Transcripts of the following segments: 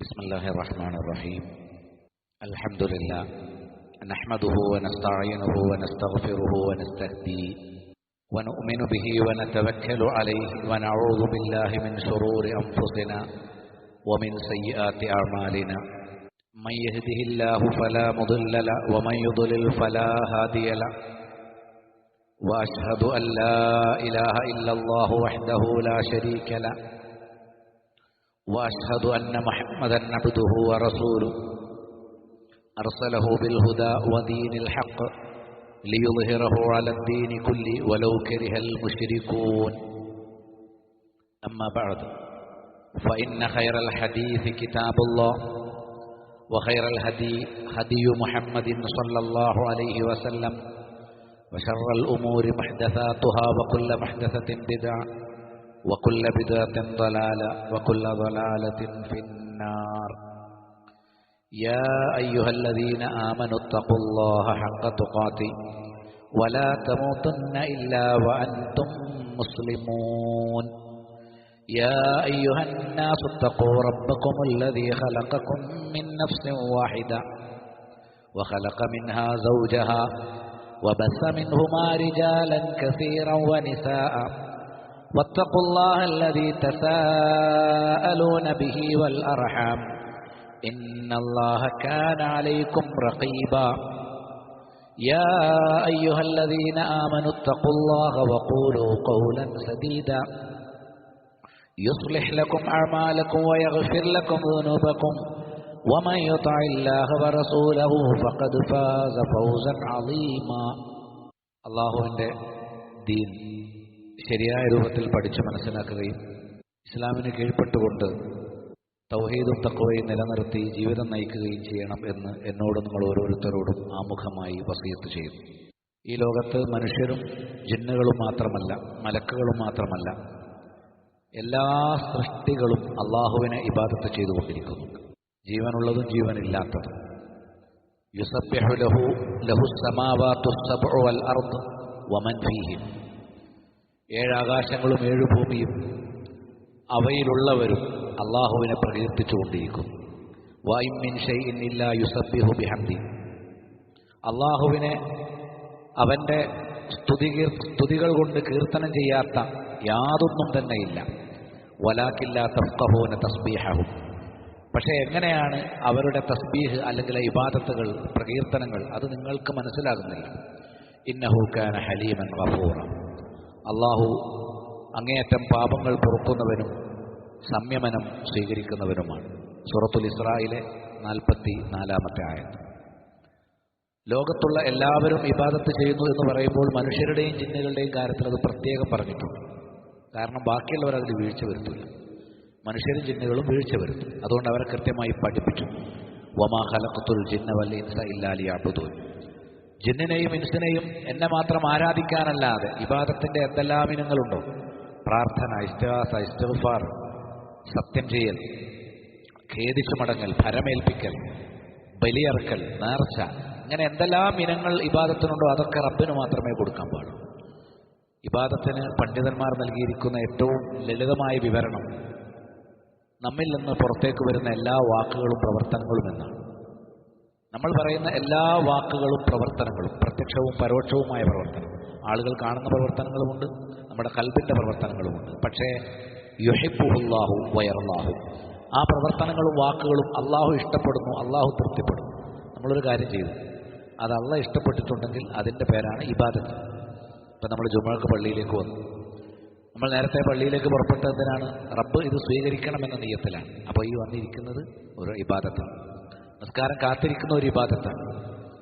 بسم الله الرحمن الرحيم. الحمد لله نحمده ونستعينه ونستغفره ونستهديه ونؤمن به ونتوكل عليه ونعوذ بالله من شرور أنفسنا ومن سيئات أعمالنا. من يهده الله فلا مضل له ومن يضلل فلا هادي له. وأشهد أن لا إله إلا الله وحده لا شريك له. وأشهد أن محمدا عبده ورسوله أرسله بالهدى ودين الحق ليظهره على الدين كله ولو كره المشركون. أما بعد، فإن خير الحديث كتاب الله، وخير الهدي هدي محمد صلى الله عليه وسلم، وشر الأمور محدثاتها وكل محدثة بدعة وكل بدعة ضلالة وكل ضلالة في النار. يا أيها الذين آمنوا اتقوا الله حق تقاته ولا تموتن إلا وأنتم مسلمون. يا أيها الناس اتقوا ربكم الذي خلقكم من نفس واحدة وخلق منها زوجها وبث منهما رجالا كثيرا ونساء، واتقوا الله الذي تساءلون به والأرحام إن الله كان عليكم رقيبا. يا أيها الذين آمنوا اتقوا الله وقولوا قولا سديدا يصلح لكم أعمالكم ويغفر لكم ذنوبكم، ومن يطع الله ورسوله فقد فاز فوزا عظيما. അല്ലാഹുവിന്റെ ദീൻ ശരിയായ രൂപത്തിൽ പഠിച്ച് മനസ്സിലാക്കുകയും ഇസ്ലാമിന് കീഴ്പ്പെട്ടുകൊണ്ട് തൗഹീദും തഖ്വയും നിലനിർത്തി ജീവിതം നയിക്കുകയും ചെയ്യണം എന്ന് എന്നോട് നിങ്ങൾ ഓരോരുത്തരോടും ആമുഖമായി വസിയത്ത് ചെയ്യുന്നു. ഈ ലോകത്ത് മനുഷ്യരും ജിന്നുകളും മാത്രമല്ല, മലക്കുകളും മാത്രമല്ല, എല്ലാ സൃഷ്ടികളും അള്ളാഹുവിനെ ഇബാദത്ത് ചെയ്തുകൊണ്ടിരിക്കുന്നുണ്ട്. ജീവനുള്ളതും ജീവനില്ലാത്തതും. യുസബ്ബിഹു ലഹുസ് സമാവാതുസ് സബ്ഉ വൽ അർദ് വമൻ ഫീഹിം. ഏഴാകാശങ്ങളും ഏഴു ഭൂമിയും അവയിലുള്ളവരും അള്ളാഹുവിനെ പ്രകീർത്തിച്ചുകൊണ്ടിരിക്കുന്നു. വഇൻ മിൻ ഷൈഇൻ ഇല്ലാ യുസബ്ബിഹു ബിഹംദി. അള്ളാഹുവിനെ അവന്റെ സ്തുതികൾ കൊണ്ട് കീർത്തനം ചെയ്യാത്ത യാതൊന്നും തന്നെയില്ല. വലാകിൻ ലാ തഫ്ഖഹൂന തസ്ബീഹഹും. പക്ഷേ എങ്ങനെയാണ് അവരുടെ തസ്ബീഹ് അല്ലെങ്കിൽ ഇബാദത്തുകൾ, പ്രകീർത്തനങ്ങൾ, അത് നിങ്ങൾക്ക് മനസ്സിലാകുന്നില്ല. ഇന്നഹു കാന ഹലീമൻ ഗഫൂറ. അള്ളാഹു അങ്ങേയറ്റം പാപങ്ങൾ പൊറുക്കുന്നവനും സംയമനം സ്വീകരിക്കുന്നവനുമാണ്. സൂറത്തുൽ ഇസ്രായിലെ 44-ാമത്തെ ആയത്ത്. ലോകത്തുള്ള എല്ലാവരും ഇബാദത്ത് ചെയ്യുന്നു എന്ന് പറയുമ്പോൾ മനുഷ്യരുടെയും ജിന്നുകളുടെയും കാര്യത്തിൽ അത് പ്രത്യേകം പറഞ്ഞിട്ടുണ്ട്. കാരണം ബാക്കിയുള്ളവർ അതിൽ വീഴ്ച വരുത്തില്ല. മനുഷ്യരും ജിന്നുകളും വീഴ്ച വരുത്തും. അതുകൊണ്ട് അവരെ കൃത്യമായി പഠിപ്പിച്ചു. വമാ ഖലഖതുൽ ജിന്ന വൽ ഇൻസ ഇല്ലാ ലിയഅ്ബുദൂൻ. ജിന്നിനെയും ഇൻസിനെയും എന്നെ മാത്രം ആരാധിക്കാനല്ലാതെ ഇബാദത്തിന്റെ എന്തെല്ലാം ഇനങ്ങളുണ്ടോ, പ്രാർത്ഥന, ഇസ്തിഗാസ, ഇസ്തിഗ്ഫാർ, സത്യം ചെയ്യൽ, ഖേദിച്ചു മടങ്ങൽ, ഭരമേൽപ്പിക്കൽ, ബലിയർക്കൽ, നേർച്ച, ഇങ്ങനെ എന്തെല്ലാം ഇനങ്ങൾ ഇബാദത്തിനുണ്ടോ അതൊക്കെ റബ്ബിന് മാത്രമേ കൊടുക്കാൻ പാടുള്ളൂ. ഇബാദത്തിന് പണ്ഡിതന്മാർ നൽകിയിരിക്കുന്ന ഏറ്റവും ലളിതമായ വിവരണം നമ്മിൽ നിന്ന് പുറത്തേക്ക് വരുന്ന എല്ലാ വാക്കുകളും പ്രവർത്തനങ്ങളും എന്നാണ്. നമ്മൾ പറയുന്ന എല്ലാ വാക്കുകളും പ്രവർത്തനങ്ങളും, പ്രത്യക്ഷവും പരോക്ഷവുമായ പ്രവർത്തനം, ആളുകൾ കാണുന്ന പ്രവർത്തനങ്ങളുമുണ്ട്, നമ്മുടെ ഖൽബിന്റെ പ്രവർത്തനങ്ങളുമുണ്ട്. പക്ഷേ യുഹിബ്ബുഹുല്ലാഹു വയർല്ലാഹു, ആ പ്രവർത്തനങ്ങളും വാക്കുകളും അള്ളാഹു ഇഷ്ടപ്പെടുന്നു, അള്ളാഹു തൃപ്തിപ്പെടുന്നു. നമ്മളൊരു കാര്യം ചെയ്തു, അത് അള്ളാഹ് ഇഷ്ടപ്പെട്ടിട്ടുണ്ടെങ്കിൽ അതിൻ്റെ പേരാണ് ഇബാദത്ത്. ഇപ്പം നമ്മൾ ജുമുഅക്ക് പള്ളിയിലേക്ക് വന്നു. നമ്മൾ നേരത്തെ പള്ളിയിലേക്ക് പുറപ്പെട്ടതിനാണ് റബ്ബ് ഇത് സ്വീകരിക്കണമെന്ന നിയ്യത്തിലാണ്. അപ്പോൾ ഈ വന്നിരിക്കുന്നത് ഒരു ഇബാദത്താണ്. നിസ്കാരം കാത്തിരിക്കുന്ന ഒരു ഇബാദത്താണ്.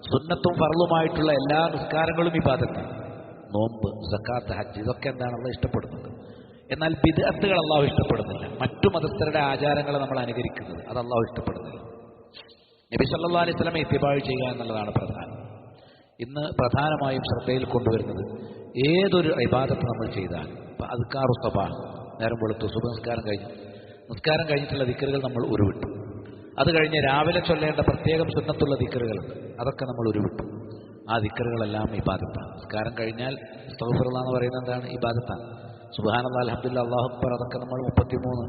സുന്നത്തും ഫർളുമായിട്ടുള്ള എല്ലാ നിസ്കാരങ്ങളും ഇബാദത്താണ്. നോമ്പ്, സക്കാത്ത്, ഹജ്ജ്, ഇതൊക്കെ എന്താണ് അള്ളാഹ് ഇഷ്ടപ്പെടുന്നത്. എന്നാൽ ബിദ്അത്തുകൾ അള്ളാഹു ഇഷ്ടപ്പെടുന്നില്ല. മറ്റു മതസ്ഥരുടെ ആചാരങ്ങളെ നമ്മൾ അനുകരിക്കുന്നത് അത് അള്ളാഹു ഇഷ്ടപ്പെടുന്നില്ല. നബി സല്ലല്ലാഹു അലൈഹി വസല്ലം ഇത്തിബാഅ് ചെയ്യുക എന്നുള്ളതാണ് പ്രധാനം. ഇന്ന് പ്രധാനമായും ശ്രദ്ധയിൽ കൊണ്ടുവരുന്നത് ഏതൊരു ഇബാദത്ത് നമ്മൾ ചെയ്താൽ, അദ്കാറു സബാഹ്, നേരം വെളുത്തു, സുബഹ് നിസ്കാരം കഴിഞ്ഞു, നിസ്കാരം കഴിഞ്ഞിട്ടുള്ള ദിക്റുകൾ നമ്മൾ ഉരുവിട്ടു. അത് കഴിഞ്ഞ് രാവിലെ ചൊല്ലേണ്ട പ്രത്യേകം സുന്നത്തുള്ള ദിക്റുകളുണ്ട്, അതൊക്കെ നമ്മൾ ഉരുവിട്ടു. ആ ദിക്റുകളെല്ലാം ഇബാദത്താണ്. നിസ്കാരം കഴിഞ്ഞാൽ അസ്തഗ്ഫിറുല്ലാഹ് എന്ന് പറയുന്നത് എന്താണ്? ഇബാദത്താണ്. സുബ്ഹാനല്ലാഹ്, അൽഹംദുലില്ലാഹ്, അല്ലാഹു അക്ബർ, അതൊക്കെ നമ്മൾ 33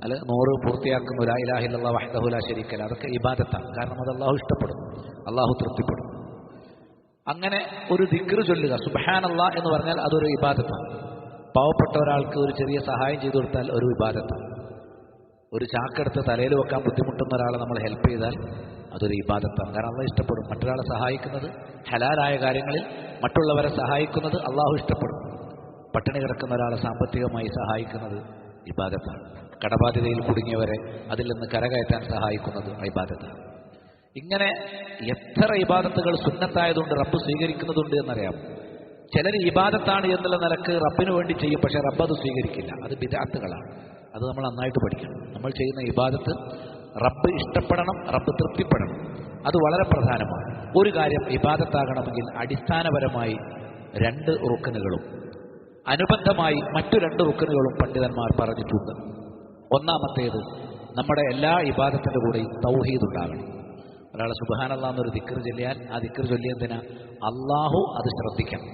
അല്ല 100 പൂർത്തിയാക്കുന്ന ലാ ഇലാഹ ഇല്ലല്ലാഹു വഹ്ദഹു ലാ ശരീക ലഹു, അതൊക്കെ ഇബാദത്താണ്. കാരണം അത് അള്ളാഹു ഇഷ്ടപ്പെടും, അള്ളാഹു തൃപ്തിപ്പെടും. അങ്ങനെ ഒരു ദിക്ർ ചൊല്ലുക, സുബ്ഹാനല്ലാഹ് എന്ന് പറഞ്ഞാൽ അതൊരു ഇബാദത്താണ്. പാവപ്പെട്ട ഒരാൾക്ക് ഒരു ചെറിയ സഹായം ചെയ്തു കൊടുത്താൽ ഒരു ഇബാദത്താണ്. ഒരു ചാക്കെടുത്ത് തലയിൽ വെക്കാൻ ബുദ്ധിമുട്ടുന്ന ഒരാളെ നമ്മൾ ഹെൽപ്പ് ചെയ്താൽ അതൊരു ഇബാദത്താണ്. കാരണം അള്ളാഹു ഇഷ്ടപ്പെടും. മറ്റൊരാളെ സഹായിക്കുന്നത്, ഹലാലായ കാര്യങ്ങളിൽ മറ്റുള്ളവരെ സഹായിക്കുന്നത് അള്ളാഹു ഇഷ്ടപ്പെടും. പട്ടിണി കിടക്കുന്ന ഒരാളെ സാമ്പത്തികമായി സഹായിക്കുന്നത് ഇബാദത്താണ്. കടബാധ്യതയിൽ കുടുങ്ങിയവരെ അതിൽ നിന്ന് കരകയറ്റാൻ സഹായിക്കുന്നത് ഇബാദത്താണ്. ഇങ്ങനെ എത്ര ഇബാദത്തുകൾ സുന്നത്തായതുകൊണ്ട് റബ്ബ് സ്വീകരിക്കുന്നതുണ്ട് എന്നറിയാം. ചിലർ ഇബാദത്താണ് എന്നുള്ള നിലക്ക് റബ്ബിന് വേണ്ടി ചെയ്യും, പക്ഷേ റബ്ബ് അത് സ്വീകരിക്കില്ല. അത് ബിദ്അത്തുകളാണ്. അത് നമ്മൾ നന്നായിട്ട് പഠിക്കണം. നമ്മൾ ചെയ്യുന്ന ഇബാദത്ത് റബ്ബ് ഇഷ്ടപ്പെടണം, റബ്ബ് തൃപ്തിപ്പെടണം. അത് വളരെ പ്രധാനമാണ്. ഒരു കാര്യം ഇബാദത്താകണമെങ്കിൽ അടിസ്ഥാനപരമായി 2 റുക്നുകളും അനുബന്ധമായി മറ്റു 2 റുക്നുകളും പണ്ഡിതന്മാർ പറഞ്ഞിട്ടുണ്ട്. ഒന്നാമത്തേത്, നമ്മുടെ എല്ലാ ഇബാദത്തിൻ്റെ കൂടെയും തൗഹീദ് ഉണ്ടാകണം. ഒരാൾ സുബ്ഹാനല്ലാഹ് എന്നൊരു ദിക്ർ ചൊല്ലിയാൽ ആ ദിക്ർ ചൊല്ലിയതിന് അള്ളാഹു അത് ശ്രദ്ധിക്കണം.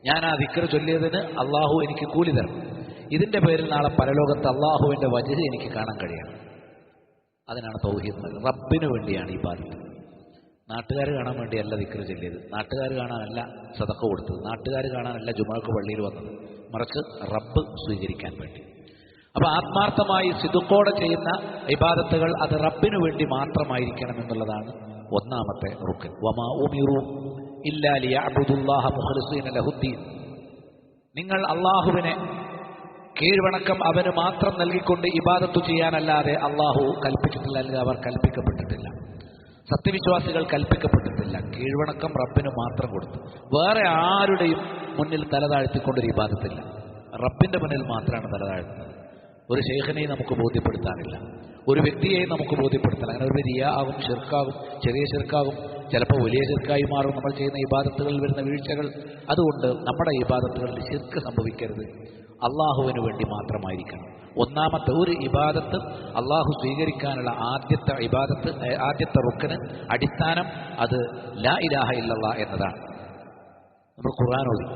ഞാൻ ആ ദിക്ർ ചൊല്ലിയതിന് അള്ളാഹു എനിക്ക് കൂലി തരണം. ഇതിൻ്റെ പേരിൽ നാളെ പരലോകത്ത് അള്ളാഹുവിൻ്റെ വജ്ഹ് എനിക്ക് കാണാൻ കഴിയണം. അതിനാണ് തൗഹീദ്. റബ്ബിന് വേണ്ടിയാണ് ഇബാദത്ത്. നാട്ടുകാർ കാണാൻ വേണ്ടിയല്ല ദിക്ർ ചൊല്ലിയത്, നാട്ടുകാർ കാണാനല്ല സദഖ കൊടുത്തത്, നാട്ടുകാർ കാണാനല്ല ജുമുഅക്ക് പള്ളിയിൽ വന്നത്, മറിച്ച് റബ്ബ് സ്വീകരിക്കാൻ വേണ്ടി. അപ്പോൾ ആത്മാർത്ഥമായി സിദ്ഖോടെ ചെയ്യുന്ന ഇബാദത്തുകൾ അത് റബ്ബിനു വേണ്ടി മാത്രമായിരിക്കണം എന്നുള്ളതാണ് ഒന്നാമത്തെ റുക്ൻ. വമാ ഉമിറു ഇല്ലാ ലിയഅബ്ദുല്ലാഹ മുഖ്ലിസീന ലഹുദ്ദീൻ. നിങ്ങൾ അള്ളാഹുവിനെ കീഴ്വണക്കം അവന് മാത്രം നൽകിക്കൊണ്ട് ഇബാദത്തു ചെയ്യാനല്ലാതെ അള്ളാഹു കൽപ്പിച്ചിട്ടില്ല, അല്ലെങ്കിൽ അവർ കൽപ്പിക്കപ്പെട്ടിട്ടില്ല. സത്യവിശ്വാസികൾ കൽപ്പിക്കപ്പെട്ടിട്ടില്ല. കീഴ്വണക്കം റബ്ബിന് മാത്രം കൊടുത്തു. വേറെ ആരുടെയും മുന്നിൽ തലതാഴ്ത്തിക്കൊണ്ടൊരു ഇബാദത്തില്ല. റബ്ബിന്റെ മുന്നിൽ മാത്രമാണ് തലതാഴ്ത്തുന്നത്. ഒരു ശൈഖിനെയും നമുക്ക് ബോധ്യപ്പെടുത്താനില്ല, ഒരു വ്യക്തിയെയും നമുക്ക് ബോധ്യപ്പെടുത്താൻ. അങ്ങനെ ഒരു റിയ ആകും, ഷിർക്കാകും, ചെറിയ ഷിർക്കാകും, ചിലപ്പോൾ വലിയ ഷിർക്കായി മാറും നമ്മൾ ചെയ്യുന്ന ഇബാദത്തുകളിൽ വരുന്ന വീഴ്ചകൾ. അതുകൊണ്ട് നമ്മുടെ ഇബാദത്തുകളിൽ ഷിർക്ക് സംഭവിക്കരുത്, അള്ളാഹുവിന് വേണ്ടി മാത്രമായിരിക്കണം. ഒന്നാമത്തെ ഒരു ഇബാദത്ത് അള്ളാഹു സ്വീകരിക്കാനുള്ള ആദ്യത്തെ റുക്ന് അടിസ്ഥാനം അത് ലാ ഇലാഹ ഇല്ലല്ലാഹ് എന്നതാണ്. നമ്മൾ ഖുർആൻ ഓതി,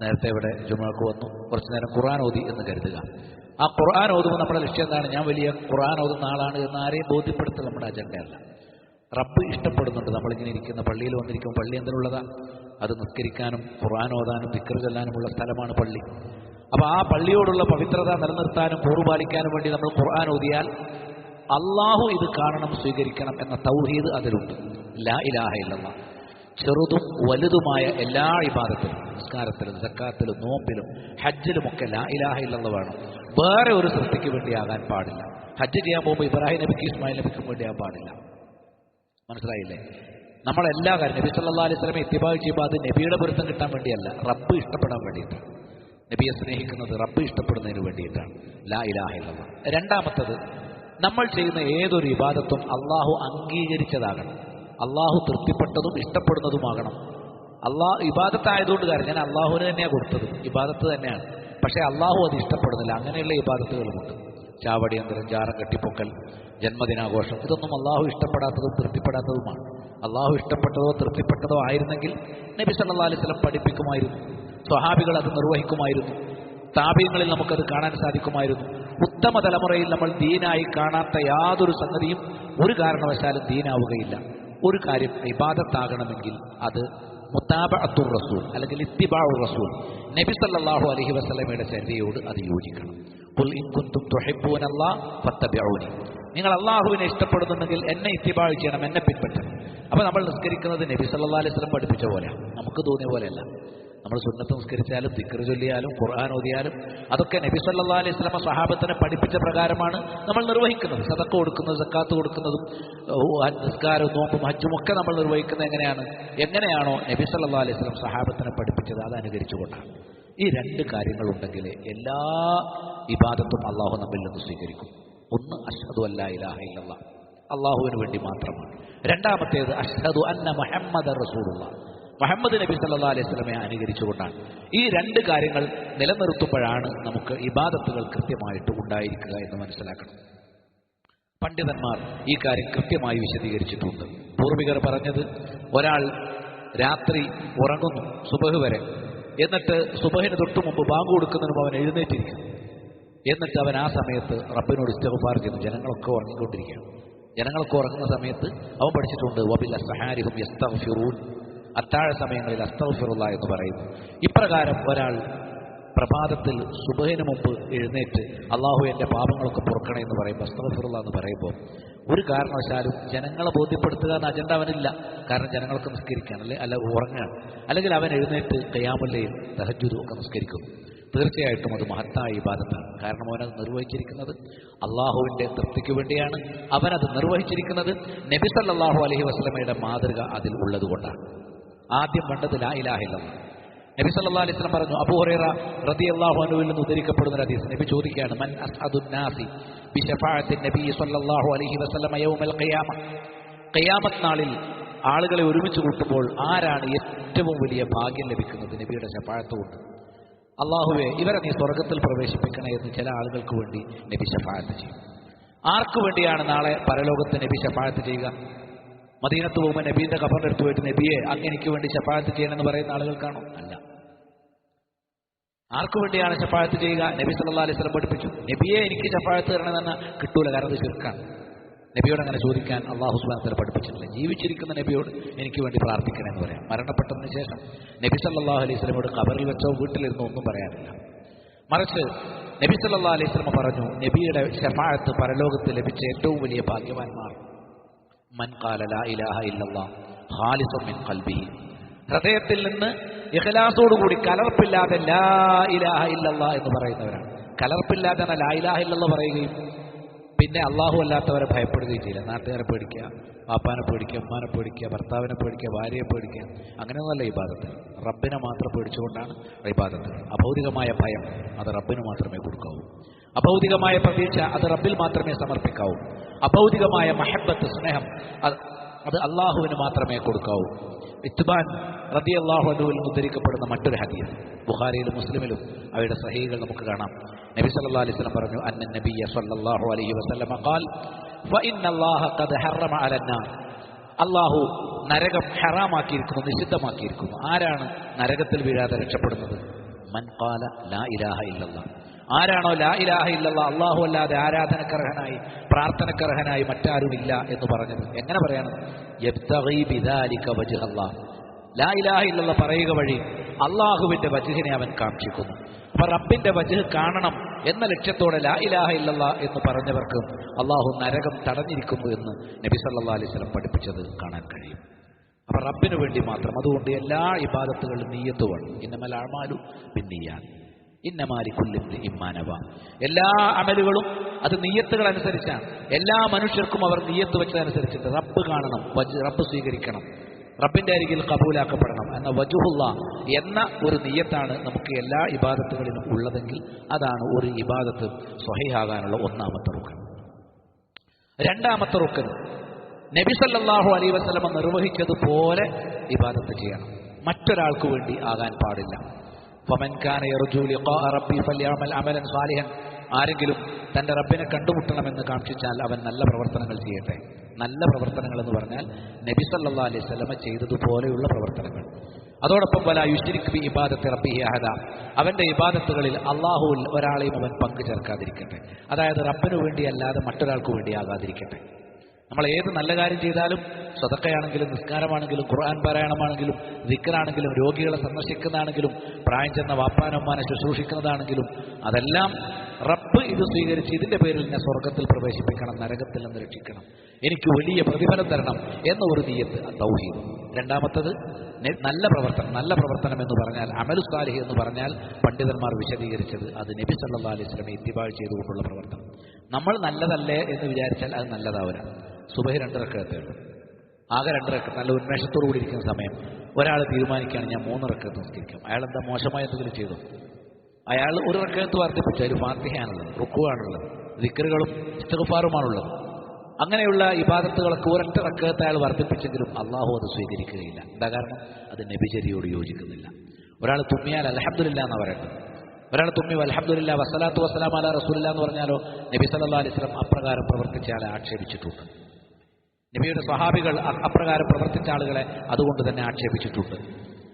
നേരത്തെ ഇവിടെ ജുമുഅക്ക് വന്നു, കുറച്ചു നേരം ഖുർആൻ ഓതി എന്ന് കരുതുക. ആ ഖുർആൻ ഓതുമ്പോൾ നമ്മുടെ ലക്ഷ്യം എന്താണ്? ഞാൻ വലിയ ഖുർആൻ ഓതുന്ന ആളാണ് എന്ന് ആരെയും ബോധ്യപ്പെടുത്തൽ നമ്മുടെ അജണ്ടയല്ല. റബ്ബ് ഇഷ്ടപ്പെടുന്നുണ്ട്. നമ്മളിങ്ങനെ ഇരിക്കുന്ന പള്ളിയിൽ വന്നിരിക്കുമ്പോൾ പള്ളി എന്തിനുള്ളതാണ്? അത് നിസ്കരിക്കാനും ഖുർആൻ ഓതാനും ദിക്ർ ചൊല്ലാനുമുള്ള സ്ഥലമാണ് പള്ളി. അപ്പോൾ ആ പള്ളിയോടുള്ള പവിത്രത നിലനിർത്താനും കൂറുപാലിക്കാനും വേണ്ടി നമ്മൾ ഖുർആൻ ഓതിയാൽ അള്ളാഹു ഇത് കാണണം, സ്വീകരിക്കണം എന്ന തൗഹീദ് അതിലുണ്ട്. ലാ ഇലാഹ ഇല്ലല്ലാഹ്. ചെറുതും വലുതുമായ എല്ലാ ഇബാദത്തിലും, നിസ്കാരത്തിലും, സക്കാത്തിലും, നോമ്പിലും, ഹജ്ജിലുമൊക്കെ ലാ ഇലാഹ ഇല്ലല്ലാഹ് വേണം. വേറെ ഒരു സൃഷ്ടിക്ക് വേണ്ടിയാകാൻ പാടില്ല. ഹജ്ജ് ചെയ്യാൻ പോകുമ്പോൾ ഇബ്രാഹിം നബിക്ക് ഇസ്മായിൽ നബിക്കും വേണ്ടിയാകാൻ പാടില്ല. മനസ്സിലായില്ലേ? നമ്മളെല്ലാ കാര്യം നബി സല്ലല്ലാഹു അലൈഹി വസല്ലമയെ ഇത്തിബാഅ് ചെയ്യുമ്പോൾ അത് നബിയുടെ പൊരുത്തം കിട്ടാൻ വേണ്ടിയല്ല, റബ്ബ് ഇഷ്ടപ്പെടാൻ വേണ്ടിയിട്ടാണ്. നബിയെ സ്നേഹിക്കുന്നത് റബ്ബ് ഇഷ്ടപ്പെടുന്നതിന് വേണ്ടിയിട്ടാണ് ലാ ഇലാഹ ഇല്ലല്ലാഹ്. രണ്ടാമത്തത്, നമ്മൾ ചെയ്യുന്ന ഏതൊരു ഇബാദത്തും അള്ളാഹു അംഗീകരിച്ചതാകണം, അള്ളാഹു തൃപ്തിപ്പെട്ടതും ഇഷ്ടപ്പെടുന്നതുമാകണം. ഇബാദത്തായതുകൊണ്ട് കാര്യം ഞാൻ അള്ളാഹുവിന് തന്നെയാണ് കൊടുത്തത്, ഇബാദത്ത് തന്നെയാണ്. പക്ഷേ അള്ളാഹു അത് ഇഷ്ടപ്പെടുന്നില്ല. അങ്ങനെയുള്ള ഇബാദത്തുകളുമുണ്ട്. ചാവടിയന്തരം, ജാറം കെട്ടിപ്പൊക്കൽ, ജന്മദിനാഘോഷം, ഇതൊന്നും അള്ളാഹു ഇഷ്ടപ്പെടാത്തതും തൃപ്തിപ്പെടാത്തതുമാണ്. അള്ളാഹു ഇഷ്ടപ്പെട്ടതോ തൃപ്തിപ്പെട്ടതോ ആയിരുന്നെങ്കിൽ നബി സല്ലല്ലാഹു അലൈഹി വസല്ലം പഠിപ്പിക്കുമായിരുന്നു, സ്വഹാബികൾ അത് നിർവഹിക്കുമായിരുന്നു, താബീങ്ങളിൽ നമുക്കത് കാണാൻ സാധിക്കുമായിരുന്നു. ഉത്തമ തലമുറയിൽ നമ്മൾ ദീനായി കാണാത്ത യാതൊരു സംഗതിയും ഒരു കാരണവശാലും ദീനാവുകയില്ല. ഒരു കാര്യം ഇബാദത്താകണമെങ്കിൽ അത് മുതാബഅത്തുർ റസൂൽ അല്ലെങ്കിൽ ഇത്തിബാഉർ റസൂൽ, നബി സല്ലല്ലാഹു അലൈഹി വസല്ലമയുടെ ചര്യയോട് അത് യോജിക്കണം. ഖുൽ ഇൻ കുൻതും തുഹിബ്ബൂനല്ലാഹ് ഫത്തബിഊനി. നിങ്ങൾ അള്ളാഹുവിനെ ഇഷ്ടപ്പെടുന്നുണ്ടെങ്കിൽ എന്നെ ഇത്തിബാഅ് ചെയ്യണം, എന്നെ പിൻപറ്റണം. അപ്പോൾ നമ്മൾ നിസ്കരിക്കുന്നത് നബി സല്ലല്ലാഹു അലൈഹി വസല്ലം പഠിപ്പിച്ച പോലെയാണ്, നമുക്ക് തോന്നിയ പോലെയല്ല. നമ്മൾ സുന്നത്ത് നിസ്കരിച്ചാലും ദിക്ർ ചൊല്ലിയാലും ഖുർആൻ ഓതിയാലും അതൊക്കെ നബി സല്ലല്ലാഹു അലൈഹി വസല്ലം സ്വഹാബത്തിനെ പഠിപ്പിച്ച പ്രകാരമാണ് നമ്മൾ നിർവഹിക്കുന്നത്. സദഖ കൊടുക്കുന്നതും സക്കാത്ത് കൊടുക്കുന്നതും നിസ്കാരവും നോമ്പും ഹജ്ജും ഒക്കെ നമ്മൾ നിർവഹിക്കുന്നത് എങ്ങനെയാണോ നബി സല്ലല്ലാഹു അലൈഹി വസല്ലം സ്വഹാബത്തിനെ പഠിപ്പിച്ചത് അത് അനുകരിച്ചുകൊണ്ടാണ്. ഈ 2 കാര്യങ്ങളുണ്ടെങ്കിൽ എല്ലാ ഇബാദത്തും അള്ളാഹു നമ്മിൽ നിന്ന് സ്വീകരിക്കും. ഒന്ന് അഷ്ഹദു അല്ലാ ഇലാഹ ഇല്ലല്ലാഹ്, അള്ളാഹുവിന് വേണ്ടി മാത്രമാണ്. രണ്ടാമത്തേത് അഷ്ഹദു അന്ന മുഹമ്മദൻ റസൂലുള്ളാഹ്, മുഹമ്മദ് നബി സല്ലല്ലാഹു അലൈഹി വസല്ലമയെ അനുകരിച്ചുകൊണ്ടാണ്. ഈ 2 കാര്യങ്ങൾ നിലനിർത്തുമ്പോഴാണ് നമുക്ക് ഇബാദത്തുകൾ കൃത്യമായിട്ട് ഉണ്ടായിരിക്കുക എന്ന് മനസ്സിലാക്കണം. പണ്ഡിതന്മാർ ഈ കാര്യം കൃത്യമായി വിശദീകരിച്ചിട്ടുണ്ട്. പൂർവികർ പറഞ്ഞത്, ഒരാൾ രാത്രി ഉറങ്ങുന്നു സുബഹ് വരെ, എന്നിട്ട് സുബഹിന് തൊട്ടു മുമ്പ് ബാങ്ക് കൊടുക്കുന്നതിന് മുമ്പ് അവൻ എഴുന്നേറ്റിരിക്കും. എന്നിട്ട് അവൻ ആ സമയത്ത് റബ്ബിനോട് ഇസ്തിഗ്ഫാർ ചെയ്യുന്നു. ജനങ്ങളൊക്കെ ഉറങ്ങിക്കൊണ്ടിരിക്കുകയാണ്. ജനങ്ങളൊക്കെ ഉറങ്ങുന്ന സമയത്ത് അവൻ പഠിച്ചിട്ടുണ്ട് വബിൽ അസ്ഹാരിഹും യസ്തഗ്ഫിറൂൻ, അത്താഴ സമയങ്ങളിൽ അസ്തഗ്ഫിറുല്ലാഹ് എന്ന് പറയുന്നു. ഇപ്രകാരം ഒരാൾ പ്രഭാതത്തിൽ സുബഹിന് മുമ്പ് എഴുന്നേറ്റ് അള്ളാഹു എൻ്റെ പാപങ്ങളൊക്കെ പൊറുക്കണേ എന്ന് പറയുമ്പോൾ അസ്തഗ്ഫിറുല്ലാഹ് എന്ന് പറയുമ്പോൾ ഒരു കാരണവശാലും ജനങ്ങളെ ബോധ്യപ്പെടുത്തുക എന്ന അജണ്ട അവനില്ല. കാരണം ജനങ്ങളൊക്കെ നിസ്കരിക്കുകയാണ്, അല്ല ഉറങ്ങുകയാണ്. അല്ലെങ്കിൽ അവൻ എഴുന്നേറ്റ് ഖിയാമുൽ ലൈൽ തഹജ്ജുദ് ഒക്കെ നിസ്കരിക്കും. തീർച്ചയായിട്ടും അത് മഹത്തായ ഇബാദത്താണ്. കാരണം അവനത് നിർവഹിച്ചിരിക്കുന്നത് അള്ളാഹുവിൻ്റെ തൃപ്തിക്ക് വേണ്ടിയാണ്. അവനത് നിർവഹിച്ചിരിക്കുന്നത് നബി സല്ലല്ലാഹു അലൈഹി വസല്ലമയുടെ മാതൃക അതിൽ ഉള്ളതുകൊണ്ടാണ്. ആദ്യം വേണ്ടത് ലാ ഇലാഹ ഇല്ലല്ലാഹ്. നബി സല്ലല്ലാഹു അലൈഹി വസല്ലം പറഞ്ഞു, അബൂ ഹുറൈറ റളിയല്ലാഹു അൻഹുവിൽ നിന്ന് ഉദ്ധരിക്കപ്പെടുന്ന ഹദീസ്, നബി ചോദിക്കുകയാണ്, മൻ അസ്അദുൻ നാസി ബിശഫാഅത്തി നബി സല്ലല്ലാഹു അലൈഹി വസല്ലം യൗമൽ ഖിയാമ, ഖിയാമത്ത് നാളിൽ ആളുകളെ ഒരുമിച്ച് കൂട്ടുമ്പോൾ ആരാണ് ഏറ്റവും വലിയ ഭാഗ്യം ലഭിക്കുന്നത്? നബിയുടെ ശഫാഅത്ത് കൊണ്ട്. അള്ളാഹുവേ, ഇവരെ നീ സ്വർഗത്തിൽ പ്രവേശിപ്പിക്കണേ എന്ന് ചില ആളുകൾക്ക് വേണ്ടി നബി ശഫാഅത്ത് ചെയ്യും. ആർക്കു വേണ്ടിയാണ് നാളെ പരലോകത്ത് നബി ശഫാഅത്ത് ചെയ്യുക? മദീനത്ത് പോകുമ്പോൾ നബീന്റെ ഖബറിന്റെ അടുത്ത് പോയിട്ട് നബിയെ അങ്ങ് എനിക്ക് വേണ്ടി ശഫാഅത്ത് ചെയ്യണമെന്ന് പറയുന്ന ആളുകൾക്കാണോ? അല്ല. ആർക്കു വേണ്ടിയാണ് ശഫാഅത്ത് ചെയ്യുക? നബി സല്ലല്ലാഹു അലൈഹി വസല്ലം പഠിപ്പിച്ചു, നബിയെ എനിക്ക് ശഫാഅത്ത് തരണമെന്ന് കിട്ടൂല, കാരണം അത് ശിർക്കാണ്. നബിയോട് അങ്ങനെ ചോദിക്കാൻ അല്ലാഹു സുബ്ഹാനഹു വ തആല പഠിപ്പിച്ചിട്ടില്ല. ജീവിച്ചിരിക്കുന്ന നബിയോട് എനിക്ക് വേണ്ടി പ്രാർത്ഥിക്കണമെന്ന് പറയാം. മരണപ്പെട്ടതിന് ശേഷം നബി സല്ലല്ലാഹു അലൈഹി വസല്ലമയോട് ഖബറിൽ വെച്ചോ വീട്ടിലിരുന്നോ ഒന്നും പറയാനില്ല. മറിച്ച് നബി സല്ലല്ലാഹു അലൈഹി വസല്ലം പറഞ്ഞു, നബിയുടെ ശഫാഅത്ത് പരലോകത്ത് ലഭിച്ച ഏറ്റവും വലിയ ഭാഗ്യവാന്മാർ മൻ ഖാല ലാ ഇലാഹ ഇല്ലല്ലാഹ് ഖാലിസൻ മിൻ ഖൽബിഹി, ഹൃദയത്തിൽ നിന്ന് ഇഖ്ലാസോടുകൂടി കലർപ്പില്ലാതെ ലാ ഇലാഹ ഇല്ലല്ലാഹ് എന്ന് പറയുന്നവരാണ്. കലർപ്പില്ലാതെ ലാ ഇലാഹ ഇല്ലല്ലാഹ് പറയുകയും പിന്നെ അള്ളാഹു അല്ലാത്തവരെ ഭയപ്പെടുകയും ചെയ്യില്ല. നാട്ടുകാരെ പേടിക്കുക, പാപ്പാനെ പേടിക്കുക, ഉമ്മാനെ പേടിക്കുക, ഭർത്താവിനെ പേടിക്കുക, ഭാര്യയെ പേടിക്കുക, അങ്ങനെയൊന്നുമല്ല ഇബാദത്ത്. റബ്ബിനെ മാത്രം പേടിച്ചുകൊണ്ടാണ് ഇബാദത്ത്. അഭൗതികമായ ഭയം അത് റബ്ബിന് മാത്രമേ കൊടുക്കാവൂ. അഭൗതികമായ പ്രതീക്ഷ അത് റബ്ബിൽ മാത്രമേ സമർപ്പിക്കാവൂ. അഭൗതികമായ മഹബ്ബത്ത്, സ്നേഹം അത് അള്ളാഹുവിന് മാത്രമേ കൊടുക്കാവൂ. ഇത്ബാൻ റളിയല്ലാഹു അൻഹുവിൽ ഉദ്ധരിക്കപ്പെടുന്ന മറ്റൊരു ഹദീസ് ബുഖാരിയിലും മുസ്ലിമിലും അവയുടെ സഹീഹുകൾ നമുക്ക് കാണാം. നബി സല്ലല്ലാഹു അലൈഹി വസല്ലം പറഞ്ഞു, അന്ന നബിയ സല്ലല്ലാഹു അലൈഹി വസല്ലം ഖാൽ ഫഇന്നല്ലാഹ ഖദ് ഹറമ അലന്നാർ, അള്ളാഹു നരകം ഹറാമാക്കിയിരിക്കുന്നു, നിഷിദ്ധമാക്കിയിരിക്കുന്നു. ആരാണ് നരകത്തിൽ വീഴാതെ രക്ഷപ്പെടുന്നത്? മൻ ഖാല ലാ ഇലാഹ ഇല്ലല്ലാഹ്, ആരാണോ ലാ ഇലാഹ ഇല്ലല്ലാഹ്, അള്ളാഹു അല്ലാതെ ആരാധനക്കർഹനായി പ്രാർത്ഥനക്കർഹനായി മറ്റാരുമില്ല എന്ന് പറഞ്ഞത്. എങ്ങനെ പറയണം? യബ്തഗി ബിദാലിക വജ്ഹല്ലാഹ്, ലാ ഇലാഹ ഇല്ലല്ലാഹ് പറയുക വഴി അള്ളാഹുവിന്റെ വജ്ഹിനെ അവൻ കാക്ഷിക്കുന്നു. അപ്പൊ റബ്ബിന്റെ വജ്ഹ് കാണണം എന്ന ലക്ഷ്യത്തോടെ ലാ ഇലാഹ ഇല്ലല്ലാഹ് എന്ന് പറഞ്ഞവർക്ക് അള്ളാഹു നരകം തടഞ്ഞിരിക്കുന്നു എന്ന് നബി സല്ലല്ലാഹു അലൈഹി വസല്ലം പഠിപ്പിച്ചത് കാണാൻ കഴിയും. അപ്പൊ റബ്ബിന് വേണ്ടി മാത്രം. അതുകൊണ്ട് എല്ലാ ഇബാദത്തുകളിലും നിയ്യത്ത് വേണം. ഇന്നമൽ അഅ്മാലു ബിന്നിയ്യാത്ത് ഇന്നമാ ലികുല്ലി ഇംറിഇൻ മാ നവ. എല്ലാ അമലുകളും അത് നിയ്യത്തുകൾ അനുസരിച്ചാണ്. എല്ലാ മനുഷ്യർക്കും അവർ നിയ്യത്ത് വെച്ചതനുസരിച്ചിട്ട് റബ്ബ് കാണണം, റബ്ബ് സ്വീകരിക്കണം, റബ്ബിന്റെ അരികിൽ കബൂലാക്കപ്പെടണം എന്ന വജ്ഹുള്ള എന്ന ഒരു നിയ്യത്താണ് നമുക്ക് എല്ലാ ഇബാദത്തുകളിലും ഉള്ളതെങ്കിൽ അതാണ് ഒരു ഇബാദത്ത് സ്വഹീഹാകാനുള്ള ഒന്നാമത്തെ റുക്കൻ. രണ്ടാമത്തെ റുക്കൻ, നബി സല്ലല്ലാഹു അലൈഹി വസല്ലം നിർവഹിച്ചതുപോലെ ഇബാദത്ത് ചെയ്യണം. മറ്റൊരാൾക്ക് വേണ്ടി ആകാൻ പാടില്ല. ഫമൻ കാന യർജു ലിഖാഅ റബ്ബി ഫൽയഅമൽ അമലൻ സാലിഹൻ, ആരെങ്കിലും തന്റെ റബ്ബിനെ കണ്ടുമുട്ടണമെന്ന് കാക്ഷിച്ചാൽ അവൻ നല്ല പ്രവർത്തനങ്ങൾ ചെയ്യട്ടെ. നല്ല പ്രവർത്തനങ്ങൾ എന്ന് പറഞ്ഞാൽ നബി സല്ലല്ലാഹു അലൈഹി വസല്ലം ചെയ്തതുപോലെയുള്ള പ്രവർത്തനങ്ങൾ. അതോടൊപ്പം വലാ യുശ്രിക് ബി ഇബാദത്തി റബ്ബിഹി അഹദ, അവന്റെ ഇബാദത്തുകളിൽ അള്ളാഹുവിൽ ഒരാളെയും അവൻ പങ്കു ചേർക്കാതിരിക്കട്ടെ. അതായത് റബ്ബിനു വേണ്ടി അല്ലാതെ മറ്റൊരാൾക്ക് വേണ്ടി ആകാതിരിക്കട്ടെ. നമ്മൾ ഏത് നല്ല കാര്യം ചെയ്താലും, സദഖയാണെങ്കിലും നിസ്കാരമാണെങ്കിലും ഖുർആൻ പാരായണമാണെങ്കിലും ദിക്റാണെങ്കിലും രോഗികളെ സന്ദർശിക്കുന്നതാണെങ്കിലും പ്രായം ചെന്ന വാപ്പാനമ്മാനെ ശുശ്രൂഷിക്കുന്നതാണെങ്കിലും അതെല്ലാം റബ്ബ് ഇത് സ്വീകരിച്ച് ഇതിന്റെ പേരിൽ എന്നെ സ്വർഗത്തിൽ പ്രവേശിപ്പിക്കണം, നരകത്തിൽ നിന്ന് രക്ഷിക്കണം, എനിക്ക് വലിയ പ്രതിഫലം തരണം എന്ന ഒരു നിയ്യത്ത്, തൗഹീദ്. രണ്ടാമത്തത് നല്ല പ്രവർത്തനം. നല്ല പ്രവർത്തനം എന്ന് പറഞ്ഞാൽ അമലു സാലിഹ് എന്ന് പറഞ്ഞാൽ പണ്ഡിതന്മാർ വിശദീകരിച്ചത് അത് നബി സല്ലല്ലാഹു അലൈഹി വസല്ലം ഇത്തിബാഅ് ചെയ്തുകൊണ്ടുള്ള പ്രവർത്തനം. നമ്മൾ നല്ലതല്ലേ എന്ന് വിചാരിച്ചാൽ അത് നല്ലതാവില്ല. സുബഹി 2 റക്അത്തേ ഉള്ളൂ, ആകെ 2 റക്അത്ത്. നല്ല ഉന്മേഷത്തോടു കൂടി ഇരിക്കുന്ന സമയം ഒരാൾ തീരുമാനിക്കുകയാണ് ഞാൻ 3 റക്അത്ത് നിസ്കരിക്കാം. അയാൾ എന്താ മോശമായ എന്തെങ്കിലും ചെയ്തു? അയാൾ 1 റക്അത്ത് വർദ്ധിപ്പിച്ചു. ഒരു ഫാത്തിഹയാണുള്ളത്, റുക്കുവാണുള്ളത്, ദിക്റുകളും ഇസ്തിഗ്ഫാറുമാണുള്ളത്. അങ്ങനെയുള്ള ഇബാദത്തുകളൊക്കെ 1 റക്അത്ത് അയാൾ വർദ്ധിപ്പിച്ചെങ്കിലും അള്ളാഹു അത് സ്വീകരിക്കുകയില്ല. എന്താ കാരണം? അത് നബിചര്യയോട് യോജിക്കുന്നില്ല. ഒരാൾ തുമ്മിയാൽ അൽഹംദുലില്ലാഹ് എന്ന് പറയട്ടെ, ഒരാൾ തുമ്മി അൽഹംദുലില്ലാഹ് വസ്സലാത്തു വസ്സലാമു അലാ റസൂലില്ലാഹ് എന്ന് പറഞ്ഞാലോ നബി സല്ലല്ലാഹു അലൈഹി വസല്ലം അപ്രകാരം പ്രവർത്തിച്ച ആളെ ആക്ഷേപിച്ചിട്ടുണ്ട്. നബിയുടെ സ്വഹാബികൾ അപ്രകാരം പ്രവർത്തിച്ച ആളുകളെ അതുകൊണ്ട് തന്നെ ആക്ഷേപിച്ചിട്ടുണ്ട്.